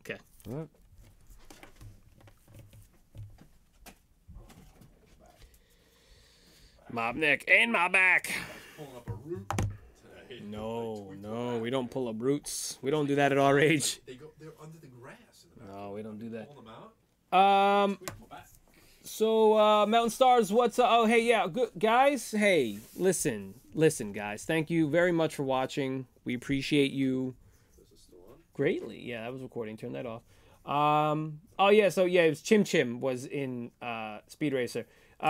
Okay. All right. Mob Nick and my back. Pulling up a root today. No, we don't pull up roots. We don't do that at our age. They're under the grass. No, we don't do that. Pull them out. So Mountain Stars, what's up? Oh, hey, yeah, good guys. Hey, listen, guys. Thank you very much for watching. We appreciate you greatly. Yeah, that was recording. Turn that off. Oh yeah, so yeah, it was Chim was in Speed Racer.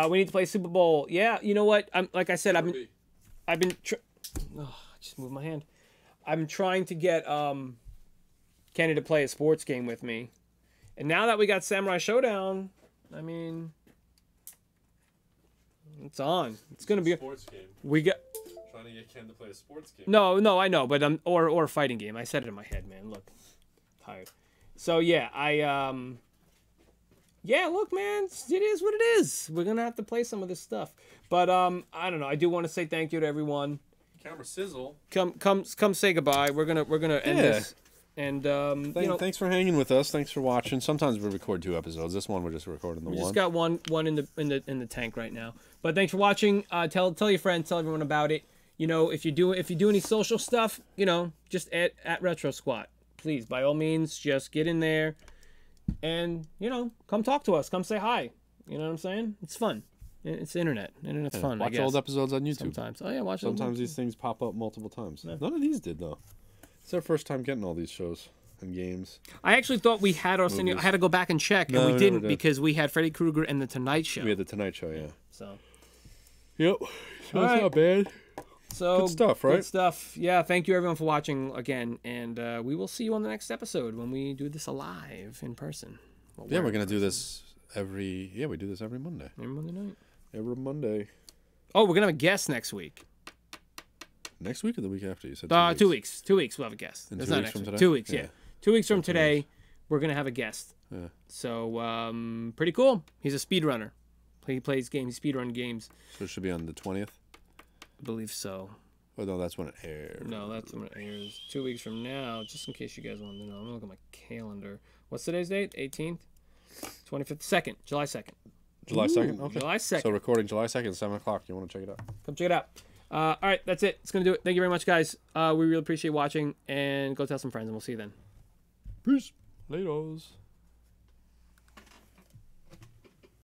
We need to play Super Bowl. Yeah, you know what? Like I said, I've been oh, I just moved my hand. I'm trying to get Kenny to play a sports game with me. And now that we got Samurai Showdown, I mean, it's on. It's gonna be a sports game. We got Trying to get Ken to play a sports game. No, I know, but or a fighting game. I said it in my head, man. Look, tired. So yeah, yeah, look, man, it is what it is. We're gonna have to play some of this stuff, but I don't know. I do want to say thank you to everyone. Camera sizzle. Come say goodbye. We're gonna end this. And thanks for hanging with us. Thanks for watching. Sometimes we record 2 episodes. This one we're just recording the one. We just got one in the tank right now. But thanks for watching. Tell your friends, tell everyone about it. You know, if you do any social stuff, you know, just at RetroSquat. Please, by all means, just get in there and, you know, come talk to us. Come say hi. You know what I'm saying? It's fun. It's the internet. Internet's fun. Watch I guess. old episodes on YouTube. Sometimes. Oh yeah, watch. Sometimes these things pop up multiple times. Yeah. None of these did though. It's our first time getting all these shows and games. I actually thought we had our. I had to go back and check, and we didn't because we had Freddy Krueger and the Tonight Show. We had the Tonight Show, yeah. So. Yep. So it's not bad. So good stuff, right? Good stuff. Yeah. Thank you everyone for watching again, and we will see you on the next episode when we do this live in person. Yeah, we're gonna do this every. Yeah, we do this every Monday. Every Monday night. Every Monday. Oh, we're gonna have a guest next week. Next week or the week after? You said 2 weeks. 2 weeks we'll have a guest. And 2 weeks from today? 2 weeks, yeah. 2 weeks from today, we're gonna have a guest. Yeah. So pretty cool. He's a speedrunner. He plays games. He speedrun games. So it should be on the 20th. I believe so. Oh no, that's when it airs. No, that's when it airs. 2 weeks from now. Just in case you guys want to know, I'm gonna look at my calendar. What's today's date? 18th, 25th, 2nd, July 2nd. July 2nd? Okay. July 2nd. So recording July 2nd, 7 o'clock. You want to check it out? Come check it out. All right, that's it. It's going to do it. Thank you very much, guys. We really appreciate watching, and go tell some friends, and we'll see you then. Peace. Laters.